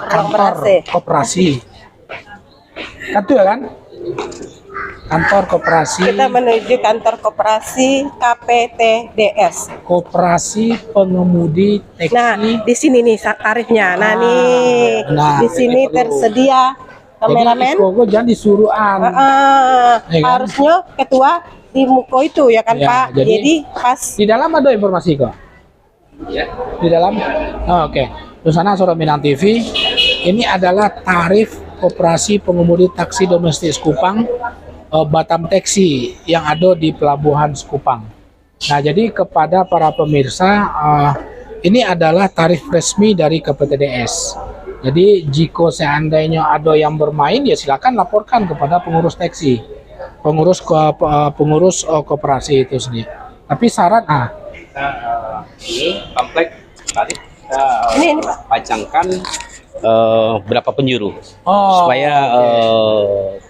kantor koperasi. Kan itu ya kan? Kantor koperasi. Kita menuju kantor koperasi KPTDS. Koperasi pengemudi taksi. Nah, di sini nih tarifnya. Nah, nih. Nah, Di sini itu. tersedia kameramen. Jadi Iko jangan disuruhan. Ya kan? Harusnya ketua di Muko itu ya kan Ya, Pak. jadi- Jadi pas Di dalam ada informasi kok. Ya. Di dalam. Oh, oke. Dusana Suara Minang TV. Ini adalah tarif koperasi pengemudi taksi domestik Sekupang, Batam Taxi yang ada di Pelabuhan Sekupang. Nah, jadi kepada para pemirsa, ini adalah tarif resmi dari KPTDS. Jadi jika seandainya ada yang bermain, ya silakan laporkan kepada pengurus taksi, pengurus koperasi itu sendiri. Tapi syarat, Ini komplek tadi kita ini Pak. pajangkan berapa penjuru Oh, supaya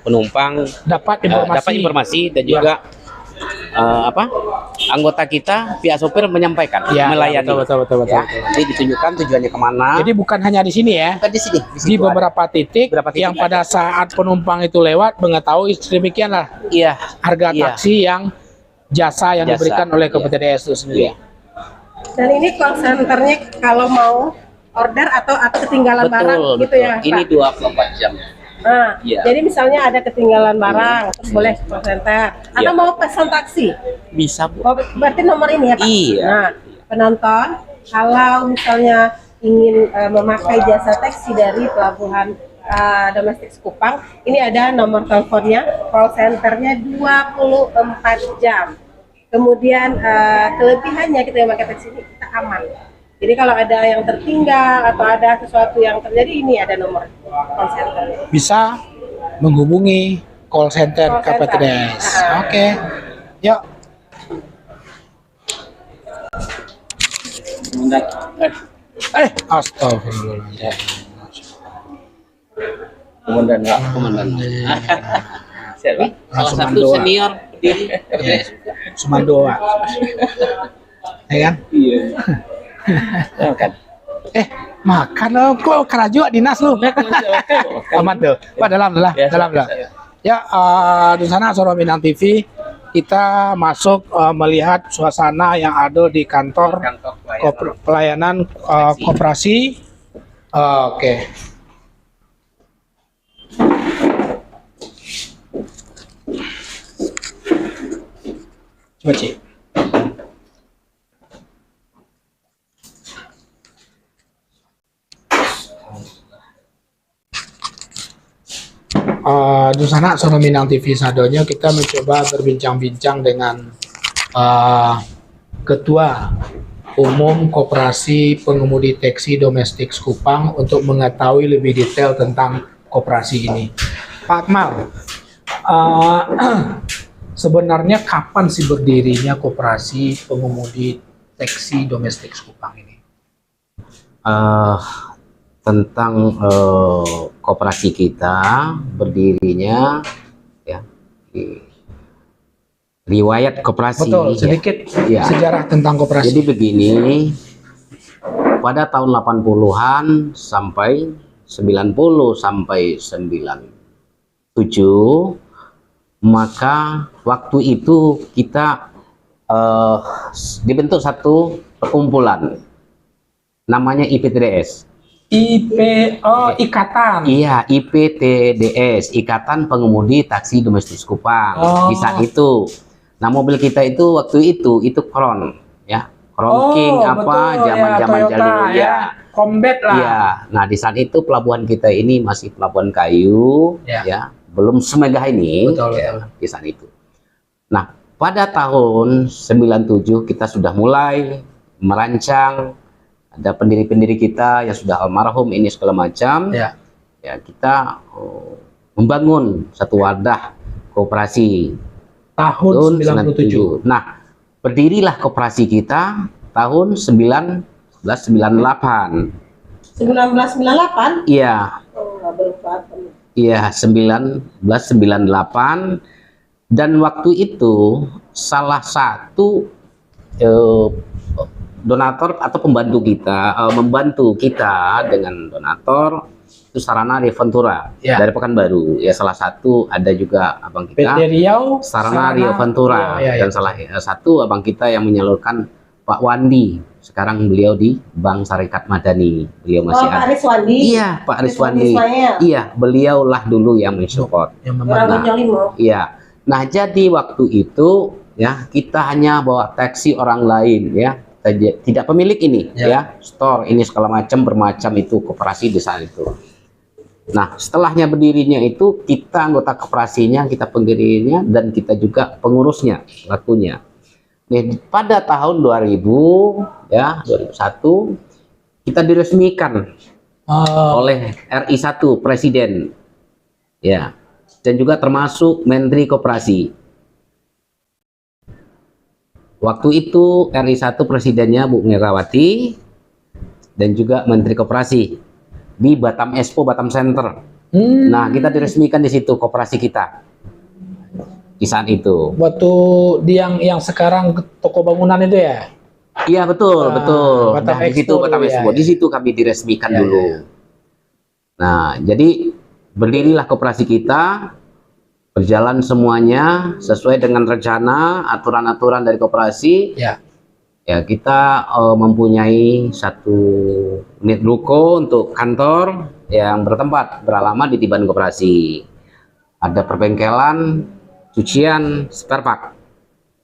penumpang dapat informasi. dapat informasi dan juga anggota kita pihak sopir menyampaikan, Ya, melayani. betul. Ya. Jadi ditunjukkan tujuannya kemana. Jadi bukan hanya di sini ya. Bukan di sini, Di situ ada. beberapa titik, Beberapa titik yang pada saat penumpang itu lewat mengetahui demikianlah Iya, harga Iya. taksi yang jasa yang Jasa, diberikan oleh iya. KPTDS itu sendiri. Iya. Dan ini call centernya kalau mau order atau ketinggalan barang betul, gitu betul. ya, Ini Pak? 24 jam. Nah, Iya. jadi misalnya ada ketinggalan barang, terus boleh call center. Atau Iya. mau pesan taksi, Bisa, Bu. oh, berarti nomor ini ya, Pak? Iya. Nah, penonton, kalau misalnya ingin memakai jasa taksi dari pelabuhan domestik Sekupang, ini ada nomor teleponnya, call centernya 24 jam. Kemudian kelebihannya kita yang pakai taksi ini kita aman. Jadi kalau ada yang tertinggal atau ada sesuatu yang terjadi, ini ada nomor call center. Bisa menghubungi call center Call center. KPTDS. Ah. Oke. Yuk. Astagfirullahaladzim. Komandan, Pak. Komandan. Siapa? Salah Langsung satu doa. senior berdiri. Sumando, Pak. Ya kan? Iya. Kan. Makan lo, kok kerajo dinas lu. Aman tuh. Pak, dalam lah, Biasa, dalam lah. biasa. Ya, di sana Suara Minang TV kita masuk melihat suasana yang ada di kantor Kantor pelayanan. pelayanan koperasi. Oke. Coba Ci. Di sana Suara Minang TV Sadonya kita mencoba berbincang-bincang dengan Ketua Umum Koperasi Pengemudi Taksi Domestik Sekupang untuk mengetahui lebih detail tentang koperasi ini. Pak Akmal, sebenarnya kapan sih berdirinya Koperasi Pengemudi Taksi Domestik Sekupang ini? Tentang koperasi kita berdirinya ya di riwayat koperasi. Betul, ya. sedikit Ya. sejarah tentang koperasi. Jadi begini, pada tahun 80-an sampai 90 sampai 97, maka waktu itu kita dibentuk satu perkumpulan namanya IPTDS. Ikatan. Iya, IPTDS, Ikatan Pengemudi Taksi Domestik Sekupang. Oh. Di saat itu. Nah, mobil kita itu waktu itu Crown, ya. Crown King apa zaman-zaman dulu ya. Combat lah. Iya. Nah, di saat itu pelabuhan kita ini masih pelabuhan kayu, Ya. ya. Belum semegah ini Betul, ya, di saat itu. Nah, pada tahun 97 kita sudah mulai merancang, ada pendiri-pendiri kita yang sudah almarhum ini segala macam. Ya. Ya, kita membangun satu wadah koperasi Tahun 97. Nah, berdirilah koperasi kita tahun 1998. 1998? Iya, Oh, nggak berubah. iya 1998, dan waktu itu salah satu donatur atau membantu kita dengan donatur itu Sarana Ventura Ya. dari Pekanbaru. Ya, salah satu ada juga abang kita PT Riau. Sarana Rio Ventura, Ya, dan salah satu abang kita yang menyalurkan Pak Wandi. Sekarang beliau di Bank Syarikat Madani. Beliau masih Pak ada. Riswandi. Iya, Pak Riswandi. Ismail. Iya, beliaulah dulu yang mensupport. Yang Orang membantu. Gonjolimo. Iya. Nah, jadi waktu itu ya kita hanya bawa taksi orang lain ya. Tidak pemilik ini ya. Store ini segala macam bermacam itu koperasi di saat itu. Nah, setelahnya berdirinya itu kita anggota koperasinya, kita pendirinya, dan kita juga pengurusnya, pelakunya. Nih, pada tahun 2000 ya 2001 kita diresmikan oleh RI1 Presiden ya, dan juga termasuk Menteri Koperasi. Waktu itu RI1 Presidennya Bu Megawati dan juga Menteri Koperasi. di Batam Expo, Batam Center. Nah, kita diresmikan di situ koperasi kita di saat itu. Waktu di yang sekarang toko bangunan itu ya? Iya betul, betul. Batam Nah, di situ Expo Batam dulu, Expo. ya, Di situ kami diresmikan Ya, dulu. ya, ya. Nah, jadi berdirilah koperasi kita, berjalan semuanya sesuai dengan rencana, aturan-aturan dari koperasi. Ya. Ya, kita mempunyai satu unit ruko untuk kantor yang beralamat di Tiban Koperasi. Ada perbengkelan, cucian, spare part.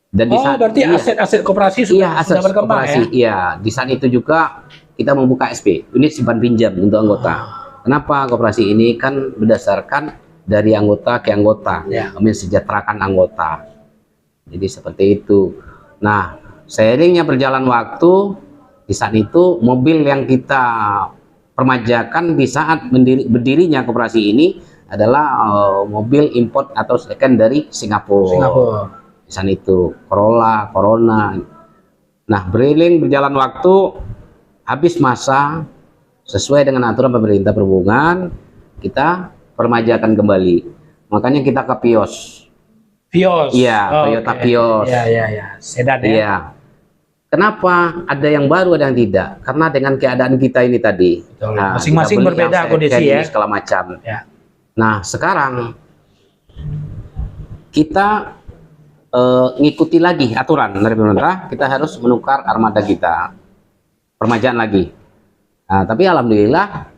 Dan di saat berarti aset-aset koperasi sudah, iya, aset berkembang koperasi, ya? iya. Di saat itu juga kita membuka SP, unit simpan pinjam untuk anggota. Kenapa koperasi ini kan berdasarkan dari anggota ke anggota, Ya. mensejahterakan anggota. Jadi seperti itu. Nah, seiringnya berjalan waktu, di saat itu mobil yang kita permajakan di saat berdirinya koperasi ini adalah mobil import atau second dari Singapura. Di sana itu Corolla, Corona. Nah, beriring berjalan waktu, habis masa sesuai dengan aturan pemerintah perhubungan, kita permajakan kembali. Makanya kita ke Vios. Vios. Iya, Toyota Vios. Iya. Sedan ya. Iya. Kenapa ada yang baru ada yang tidak? Karena dengan keadaan kita ini tadi. Nah, masing-masing kita beli berbeda yang kondisi second ya. ini segala macam. Ya. Nah, sekarang kita ngikuti lagi aturan dari pemerintah, kita harus menukar armada kita, permajaan lagi. Nah, tapi alhamdulillah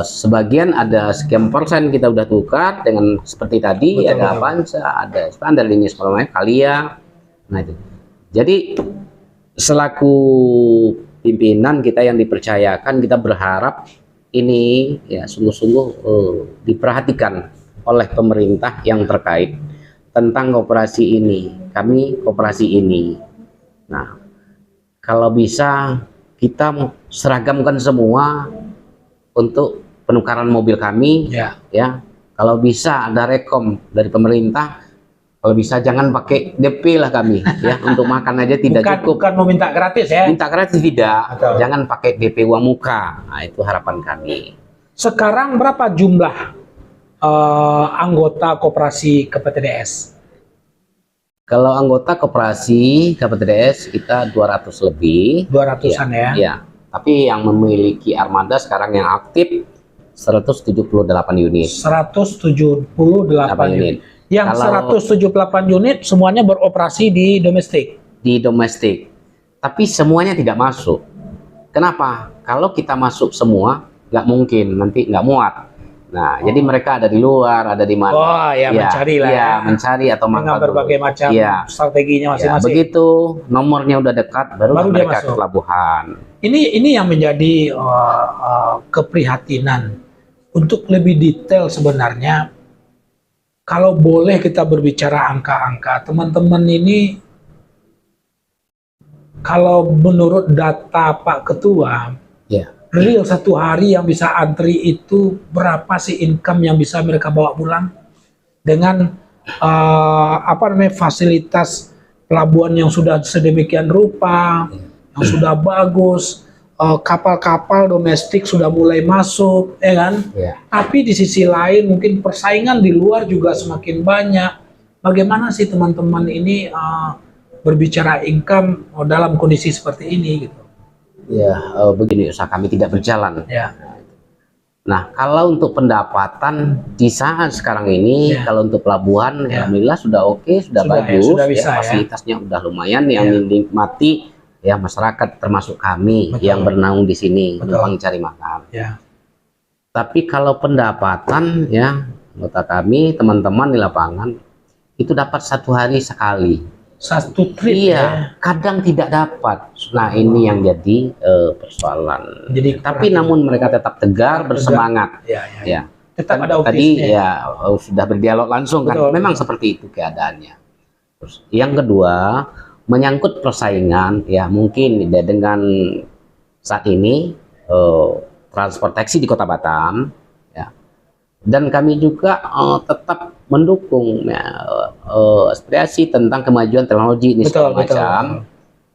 sebagian ada sekian persen kita udah tukar dengan seperti tadi. Betul, ada Avanza, ada standar ini sebelumnya Kalia. Nah itu. Jadi selaku pimpinan kita yang dipercayakan, kita berharap ini ya sungguh-sungguh diperhatikan oleh pemerintah yang terkait tentang koperasi ini, kami koperasi ini. Nah, kalau bisa kita seragamkan semua untuk penukaran mobil kami, ya. Kalau bisa ada rekom dari pemerintah, kalau bisa jangan pakai DP lah kami, ya. Untuk makan aja tidak cukup. Bukan mau minta gratis ya? Minta gratis tidak, Betul. Jangan pakai DP uang muka. Nah, itu harapan kami. Sekarang berapa jumlah anggota koperasi KPTDS? Kalau anggota koperasi KPTDS kita 200 lebih. 200-an ya? Iya. Tapi yang memiliki armada sekarang yang aktif 178 unit. 178 unit. Yang Kalau 178 unit semuanya beroperasi di domestik? Di domestik. Tapi semuanya tidak masuk. Kenapa? Kalau kita masuk semua, nggak mungkin, nanti nggak muat. Nah, jadi mereka ada di luar, ada di mana? Oh ya, mencari lah ya. Mencari atau dengan berbagai macam strateginya masing-masing. Begitu nomornya udah dekat, baru mereka ke pelabuhan. Ini yang menjadi keprihatinan. Untuk lebih detail sebenarnya, kalau boleh kita berbicara angka-angka, teman-teman ini, kalau menurut data Pak Ketua, real satu hari yang bisa antri itu berapa sih income yang bisa mereka bawa pulang dengan fasilitas pelabuhan yang sudah sedemikian rupa, yang sudah bagus, kapal-kapal domestik sudah mulai masuk, ya kan? Tapi di sisi lain mungkin persaingan di luar juga semakin banyak. Bagaimana sih teman-teman ini berbicara income dalam kondisi seperti ini gitu? Ya, begini, usaha kami tidak berjalan. Ya. Nah, kalau untuk pendapatan di saat sekarang ini, kalau untuk pelabuhan, alhamdulillah sudah oke, sudah bagus, sudah bisa, fasilitasnya udah lumayan, yang dinikmati ya masyarakat termasuk kami yang bernaung di sini, numpang cari makan. Tapi kalau pendapatan ya, anggota kami, teman-teman di lapangan itu dapat satu hari sekali. Satu trip kadang tidak dapat. Nah, ini yang jadi persoalan. Jadi tapi namun mereka tetap tegar, bersemangat. Tetap ada tadi sudah berdialog langsung kan. Memang seperti itu keadaannya. Terus yang kedua, menyangkut persaingan, ya mungkin dengan saat ini transportasi di Kota Batam, ya. Dan kami juga tetap mendukung aspirasi tentang kemajuan teknologi ini segala macam.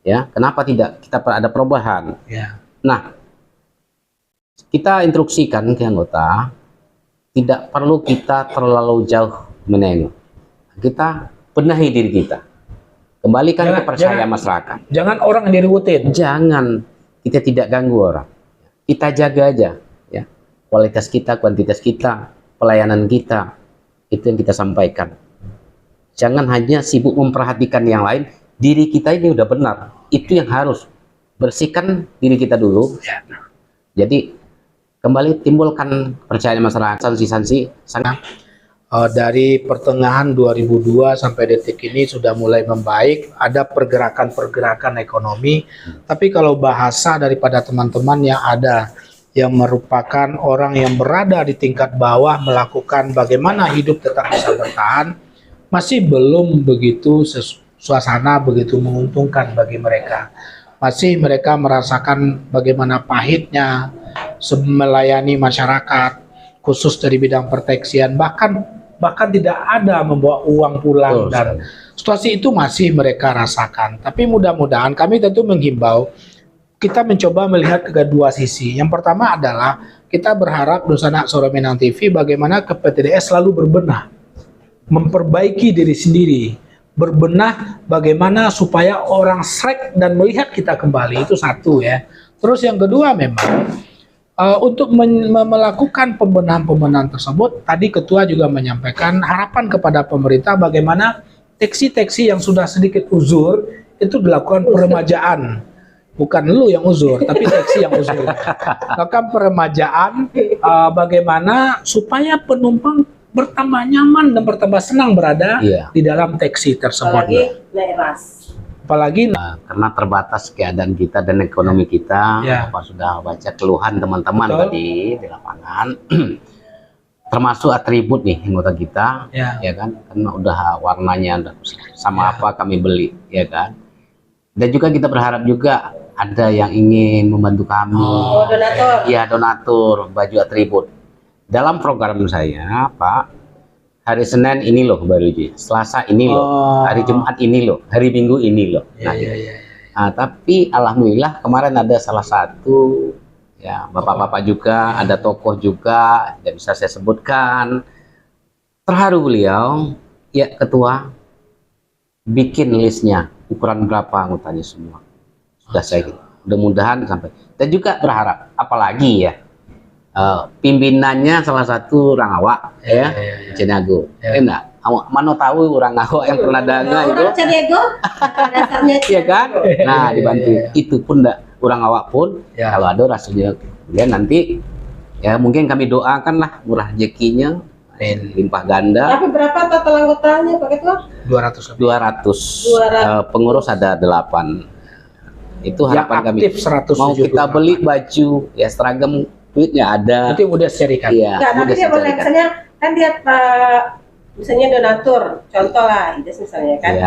Ya, kenapa tidak kita ada perubahan? Nah, Kita instruksikan ke anggota, tidak perlu kita terlalu jauh menengok. Kita benahi diri kita. Kembalikan kepercayaan masyarakat. Jangan orang yang diributin. Jangan, kita tidak ganggu orang. Kita jaga aja, ya. Kualitas kita, kuantitas kita, pelayanan kita, itu yang kita sampaikan. Jangan hanya sibuk memperhatikan yang lain. Diri kita ini udah benar. Itu yang harus. Bersihkan diri kita dulu. Jadi kembali timbulkan kepercayaan masyarakat. Sanksi-sanksi sangat. Dari pertengahan 2002 sampai detik ini sudah mulai membaik, ada pergerakan-pergerakan ekonomi. Tapi kalau bahasa daripada teman-teman yang ada yang merupakan orang yang berada di tingkat bawah melakukan bagaimana hidup tetap bisa bertahan, masih belum begitu suasana begitu menguntungkan bagi mereka. Masih mereka merasakan bagaimana pahitnya melayani masyarakat, khusus dari bidang perteksian, bahkan tidak ada membawa uang pulang. Dan situasi itu masih mereka rasakan. Tapi mudah-mudahan kami tentu menghimbau, kita mencoba melihat kedua sisi. Yang pertama adalah kita berharap Nusa Anak Suara Minang TV bagaimana KPTDS selalu berbenah, memperbaiki diri sendiri, berbenah bagaimana supaya orang srek dan melihat kita kembali. Itu satu ya. Terus yang kedua memang untuk melakukan pembenahan-pembenahan tersebut, tadi Ketua juga menyampaikan harapan kepada pemerintah bagaimana teksi-teksi yang sudah sedikit uzur itu dilakukan peremajaan. Bukan lu yang uzur, tapi teksi yang uzur. Lakukan peremajaan bagaimana supaya penumpang bertambah nyaman dan bertambah senang berada di dalam teksi tersebut. Apalagi naik ras. Apalagi karena terbatas keadaan kita dan ekonomi kita. Bapak sudah baca keluhan teman-teman tadi di lapangan. Termasuk atribut nih anggota kita, ya kan, karena udah warnanya udah sama apa kami beli, ya kan. Dan juga kita berharap juga ada yang ingin membantu kami. Donatur. Ya, donatur baju atribut. Dalam program saya, Pak, hari Senin ini loh baru Ji, Selasa ini loh, hari Jumat ini loh, hari Minggu ini loh. Nah, tapi alhamdulillah kemarin ada salah satu ya bapak-bapak juga, ada tokoh juga, tidak bisa saya sebutkan. Terharu beliau, ya Ketua, bikin listnya, ukuran berapa anggotanya semua. Sudah saya gitu. Mudah-mudahan sampai. Dan juga berharap, apalagi ya, pimpinannya salah satu orang awak ya, Cenago. Enggak, mana tahu orang awak yang pernah dagang itu. Orang Cenago dasarnya. Iya kan? Nah, dibantu. Itu pun enggak orang awak pun kalau ada rasanya kemudian nanti ya mungkin kami doakan lah murah rezekinya, limpah ganda. Tapi berapa total anggotanya Pak Ketua? 200. Pengurus ada 8. Itu harapan kami. Mau kita beli baju ya seragam, duitnya ada. Nanti udah serikan. Iya. Tapi dia boleh, misalnya kan dia misalnya donatur, contoh lah, misalnya kan.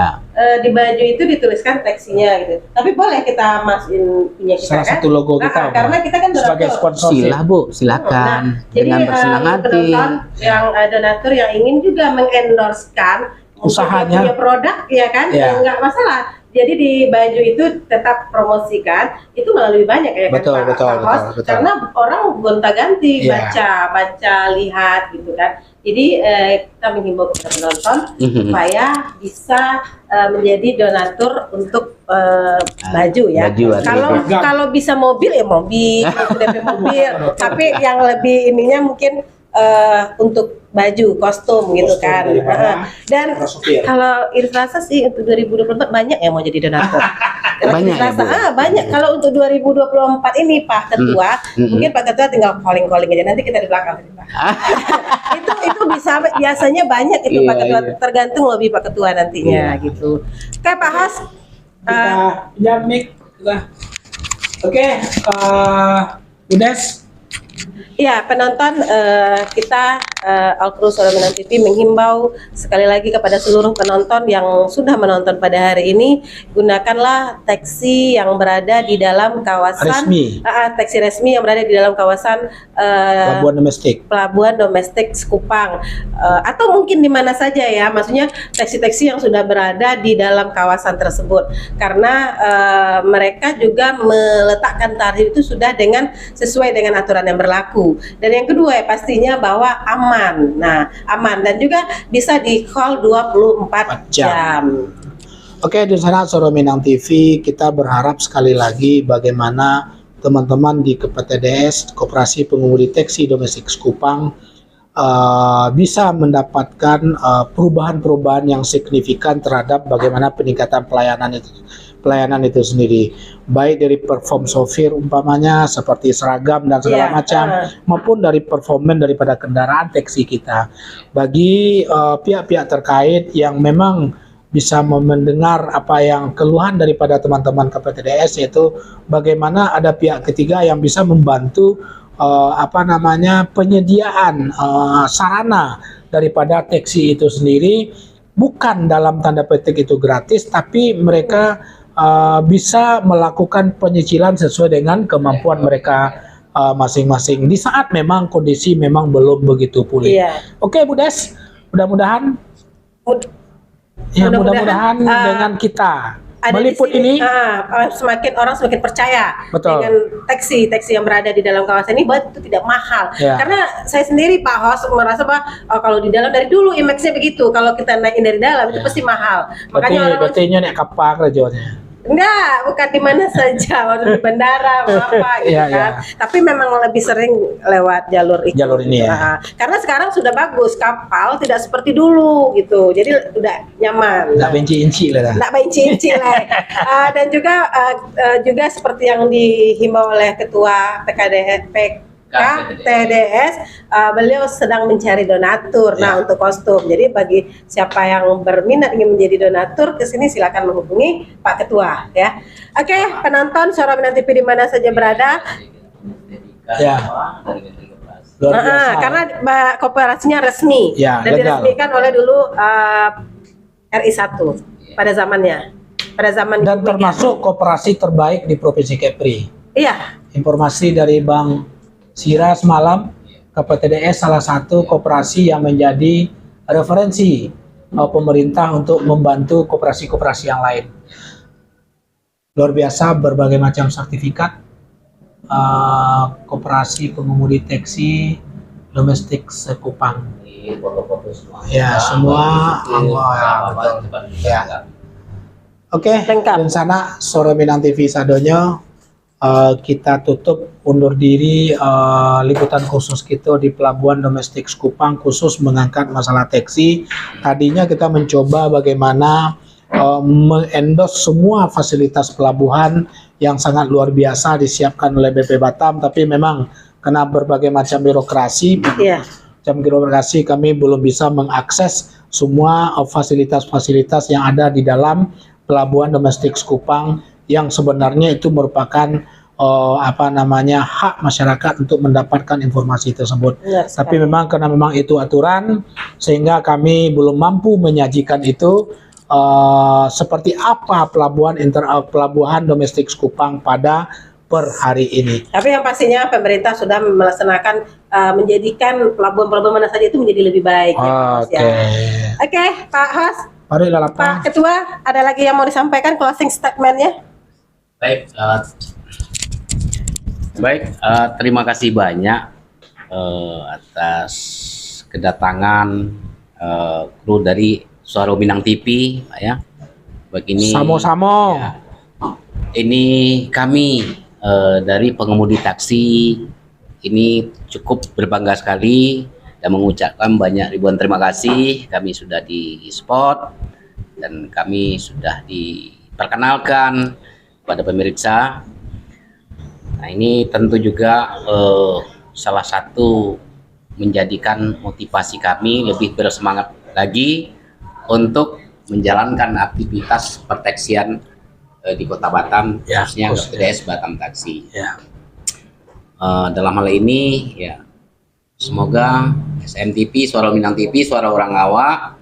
Di baju itu dituliskan teksinya gitu. Tapi boleh kita masukin punya kita salah kan? satu logo kita. Karena kita kan donatur. Sebagai sponsor. Silah Bu, silakan. Dengan bersenang hati. Yang donatur yang ingin juga mengendorsekan usahanya, punya produk ya kan, nggak masalah. Jadi di baju itu tetap promosikan itu melalui banyak ya betul, kan Pak Host, karena orang gonta-ganti baca lihat gitu kan. Jadi kita menghimbau kepada penonton supaya bisa menjadi donatur untuk baju ya. Kalau bisa mobil ya mobil, DP mobil. Tapi yang lebih ininya mungkin untuk baju, kostum gitu kan. Dan kalau Irfrasa sih untuk 2024 banyak yang mau jadi donatur. Banyak ya, banyak. Kalau untuk 2024 ini Pak Ketua, mungkin Pak Ketua tinggal calling aja, nanti kita di belakang. itu bisa biasanya banyak itu Pak Ketua, tergantung lebih Pak Ketua nantinya gitu. Oke Pak Has. Oke, Udes. Ya, penonton, kita All Crew Suara Minang TV menghimbau sekali lagi kepada seluruh penonton yang sudah menonton pada hari ini, gunakanlah taksi yang berada di dalam kawasan Resmi. taksi resmi yang berada di dalam kawasan Pelabuhan Domestik Sekupang, atau mungkin di mana saja ya, maksudnya taksi-taksi yang sudah berada di dalam kawasan tersebut, karena mereka juga meletakkan tarif itu sudah sesuai dengan aturan yang berlaku. Dan yang kedua ya pastinya bahwa aman. Nah, aman dan juga bisa di call 24 jam. Oke, di sana Suara Minang TV kita berharap sekali lagi bagaimana teman-teman di KPTDS Koperasi Pengemudi Taksi Domestik Sekupang bisa mendapatkan perubahan-perubahan yang signifikan terhadap bagaimana peningkatan pelayanan itu sendiri, baik dari perform sopir umpamanya seperti seragam dan segala macam, maupun dari performan daripada kendaraan taksi kita. Bagi pihak-pihak terkait yang memang bisa mendengar apa yang keluhan daripada teman-teman KPTDS, yaitu bagaimana ada pihak ketiga yang bisa membantu penyediaan sarana daripada taksi itu sendiri, bukan dalam tanda petik itu gratis, tapi mereka bisa melakukan penyicilan sesuai dengan kemampuan mereka masing-masing di saat memang kondisi memang belum begitu pulih. Oke, Bu Des, mudah-mudahan dengan kita meliput ini semakin percaya dengan taksi yang berada di dalam kawasan ini, bahwa itu tidak mahal. Karena saya sendiri Pak Hos merasa bahwa kalau di dalam dari dulu image-nya begitu, kalau kita naikin dari dalam itu pasti mahal. Makanya berarti nek kapak rajonya. Enggak, bukan di mana saja, waktu di bandara apa gitu kan. Tapi memang lebih sering lewat jalur ini ya. Karena sekarang sudah bagus, kapal tidak seperti dulu gitu. Jadi udah nyaman. Enggak benci-inci lah. Dan juga seperti yang dihimbau oleh Ketua TDS, beliau sedang mencari donatur untuk kostum. Jadi bagi siapa yang berminat ingin menjadi donatur, ke sini silakan menghubungi Pak Ketua ya. Oke, penonton Suara Minang TV di mana saja berada. Karena kooperasinya resmi dan diresmikan oleh dulu RI1 pada zamannya. Dan termasuk kooperasi terbaik di Provinsi Kepri. Iya. Informasi dari Bang Sira semalam, KPTDS salah satu koperasi yang menjadi referensi pemerintah untuk membantu koperasi-koperasi yang lain. Luar biasa, berbagai macam sertifikat koperasi pengemudi taksi domestik Sekupang. Ya, semua Oke, dan sana Suara Minang TV sadonyo. Kita tutup undur diri liputan khusus kita di Pelabuhan Domestik Sekupang, khusus mengangkat masalah taksi. Tadinya kita mencoba bagaimana mengendorse semua fasilitas pelabuhan yang sangat luar biasa disiapkan oleh BP Batam, tapi memang karena berbagai macam birokrasi, kami belum bisa mengakses semua fasilitas-fasilitas yang ada di dalam Pelabuhan Domestik Sekupang, yang sebenarnya itu merupakan hak masyarakat untuk mendapatkan informasi tersebut. Tapi memang karena memang itu aturan, sehingga kami belum mampu menyajikan itu seperti apa pelabuhan domestik Sekupang pada per hari ini. Tapi yang pastinya pemerintah sudah melaksanakan menjadikan pelabuhan-pelabuhan mana saja itu menjadi lebih baik. Oke, Pak Hos, Pak Ketua, ada lagi yang mau disampaikan closing statement-nya? Terima kasih banyak atas kedatangan kru dari Suara Minang TV, ya. Begini. Sama-sama. Ya, ini kami dari pengemudi taksi ini cukup berbangga sekali dan mengucapkan banyak ribuan terima kasih. Kami sudah di spot dan kami sudah diperkenalkan pada pemirsa. Nah, ini tentu juga salah satu menjadikan motivasi kami lebih bersemangat lagi untuk menjalankan aktivitas pertaksian di Kota Batam, khususnya KPTDS Batam Taksi. dalam hal ini ya semoga SMTV, Suara Minang TV, Suara Orang Awak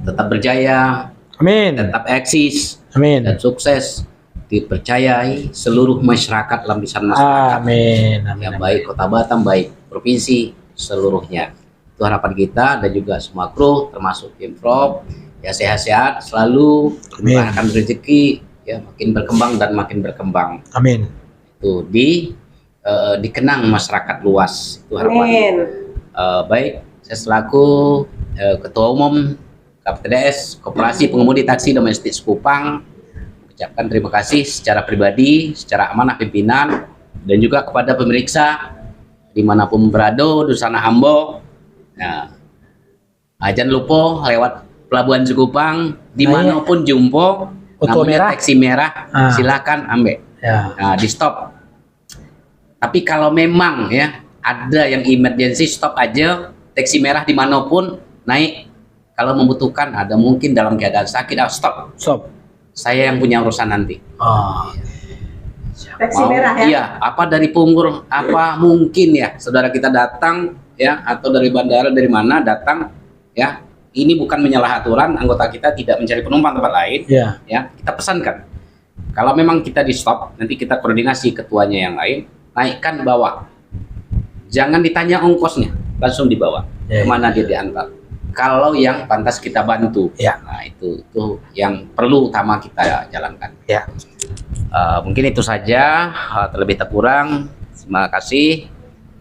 tetap berjaya, Amin. tetap eksis Amin. dan sukses dipercayai seluruh masyarakat, lapisan masyarakat. Amin. Ya, baik Kota Batam, baik provinsi seluruhnya. Itu harapan kita dan juga semua kru termasuk tim Frog. Ya sehat-sehat selalu, Amin. murahkan rezeki, ya makin berkembang dan makin berkembang. Amin. Itu dikenang masyarakat luas. Itu harapan. Amin. Baik, saya selaku Ketua Umum KPTDS Koperasi Pengemudi Taksi Domestik Sekupang ucapkan terima kasih secara pribadi, secara amanah pimpinan, dan juga kepada pemirsa dimanapun berada di sana Ambo. Nah, jangan lupa lewat Pelabuhan Sekupang, dimanapun jumpo, Auto merah. namanya taksi merah, silakan ambil. Ya. Nah, di stop. Tapi kalau memang ya ada yang emergency, stop aja, taksi merah dimanapun naik. Kalau membutuhkan, ada mungkin dalam keadaan sakit, stop. Stop. Saya yang punya urusan nanti. Oh. Taksi merah ya. Iya, apa dari Punggur, apa mungkin ya saudara kita datang ya, atau dari bandara dari mana datang ya. Ini bukan menyalah aturan, anggota kita tidak mencari penumpang tempat lain. Ya. Ya, kita pesankan. Kalau memang kita di stop, nanti kita koordinasi ketuanya yang lain, naikkan bawa. Jangan ditanya ongkosnya, langsung dibawa. Ya. Kemana dia diantar. Kalau yang pantas kita bantu, Ya. nah itu yang perlu utama kita jalankan. Ya. Mungkin itu saja, terlebih tak kurang. Terima kasih.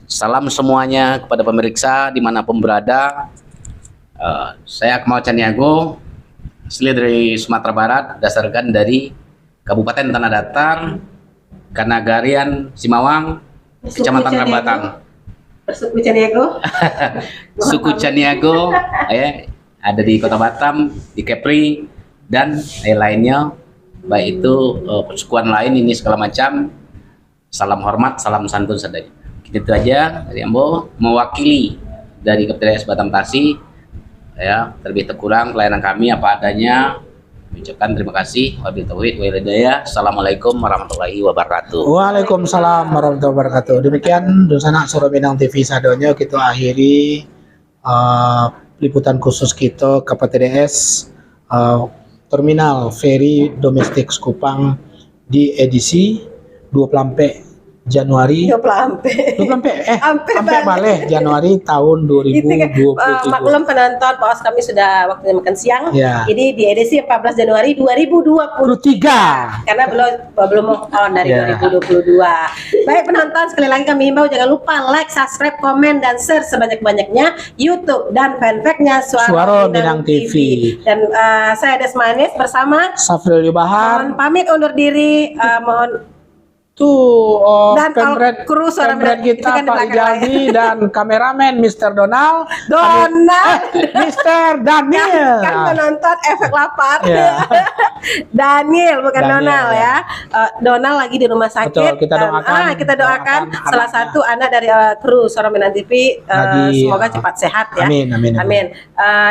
Salam semuanya kepada pemirsa dimanapun berada. Saya Akmal Caniago, asli dari Sumatera Barat, dasarkan dari Kabupaten Tanah Datar, Kanagarian, Simawang, Kecamatan Rambatan. Bersuku Caniago. Suku Caniago ya, ada di Kota Batam, di Kepri, dan lain-lainnya, baik itu persukuan lain ini segala macam. Salam hormat, salam santun sadaya. Itu aja dari Ambo, mewakili dari KPTDS Batam Tasi ya, terlebih kurang pelayanan kami apa adanya. Ucapkan terima kasih. Wabillahi taufiq wal hidayah. Assalamualaikum warahmatullahi wabarakatuh. Waalaikumsalam warahmatullahi wabarakatuh. Demikian Dosana Suara Minang TV sadonya kita akhiri liputan khusus kita KPTDS Terminal Feri Domestik Sekupang di edisi 24 Januari. 24. Sampai balik Januari tahun Itu kan, 2027. maklum penonton, Pak Os, kami sudah waktunya makan siang. Ya. Jadi di edisi 14 Januari 2020. 23. Karena belum move on dari Ya. 2022. Baik penonton, sekali lagi kami himbau jangan lupa like, subscribe, komen, dan share sebanyak-banyaknya YouTube dan fanpage-nya Suara Minang TV. Dan saya Desmanis bersama Safril Yubahar. mohon pamit undur diri, mohon Dan Dan kru Suara Minang itu kita kan di Pak belakang Ijaldi dan kameramen Mr. Donald. Mr. Daniel. Kan penonton efek lapar. Ya. Daniel bukan Daniel, Donald ya. Donald lagi di rumah sakit. Betul, kita doakan. Kita doakan salah anaknya. satu anak dari kru Suara Minang TV Lagi, semoga cepat sehat ya. Amin, amin, amin.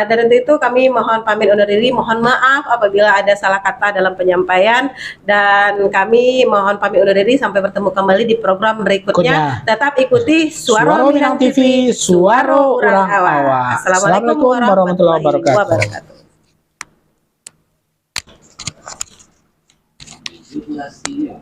Dan untuk itu kami mohon pamit undur diri, mohon maaf apabila ada salah kata dalam penyampaian, dan kami mohon pamit undur diri sampai bertemu kembali di program berikutnya. Tetap ikuti Suara Minang TV, Suara Orang Awak. Assalamualaikum warahmatullahi wabarakatuh. Durasinya.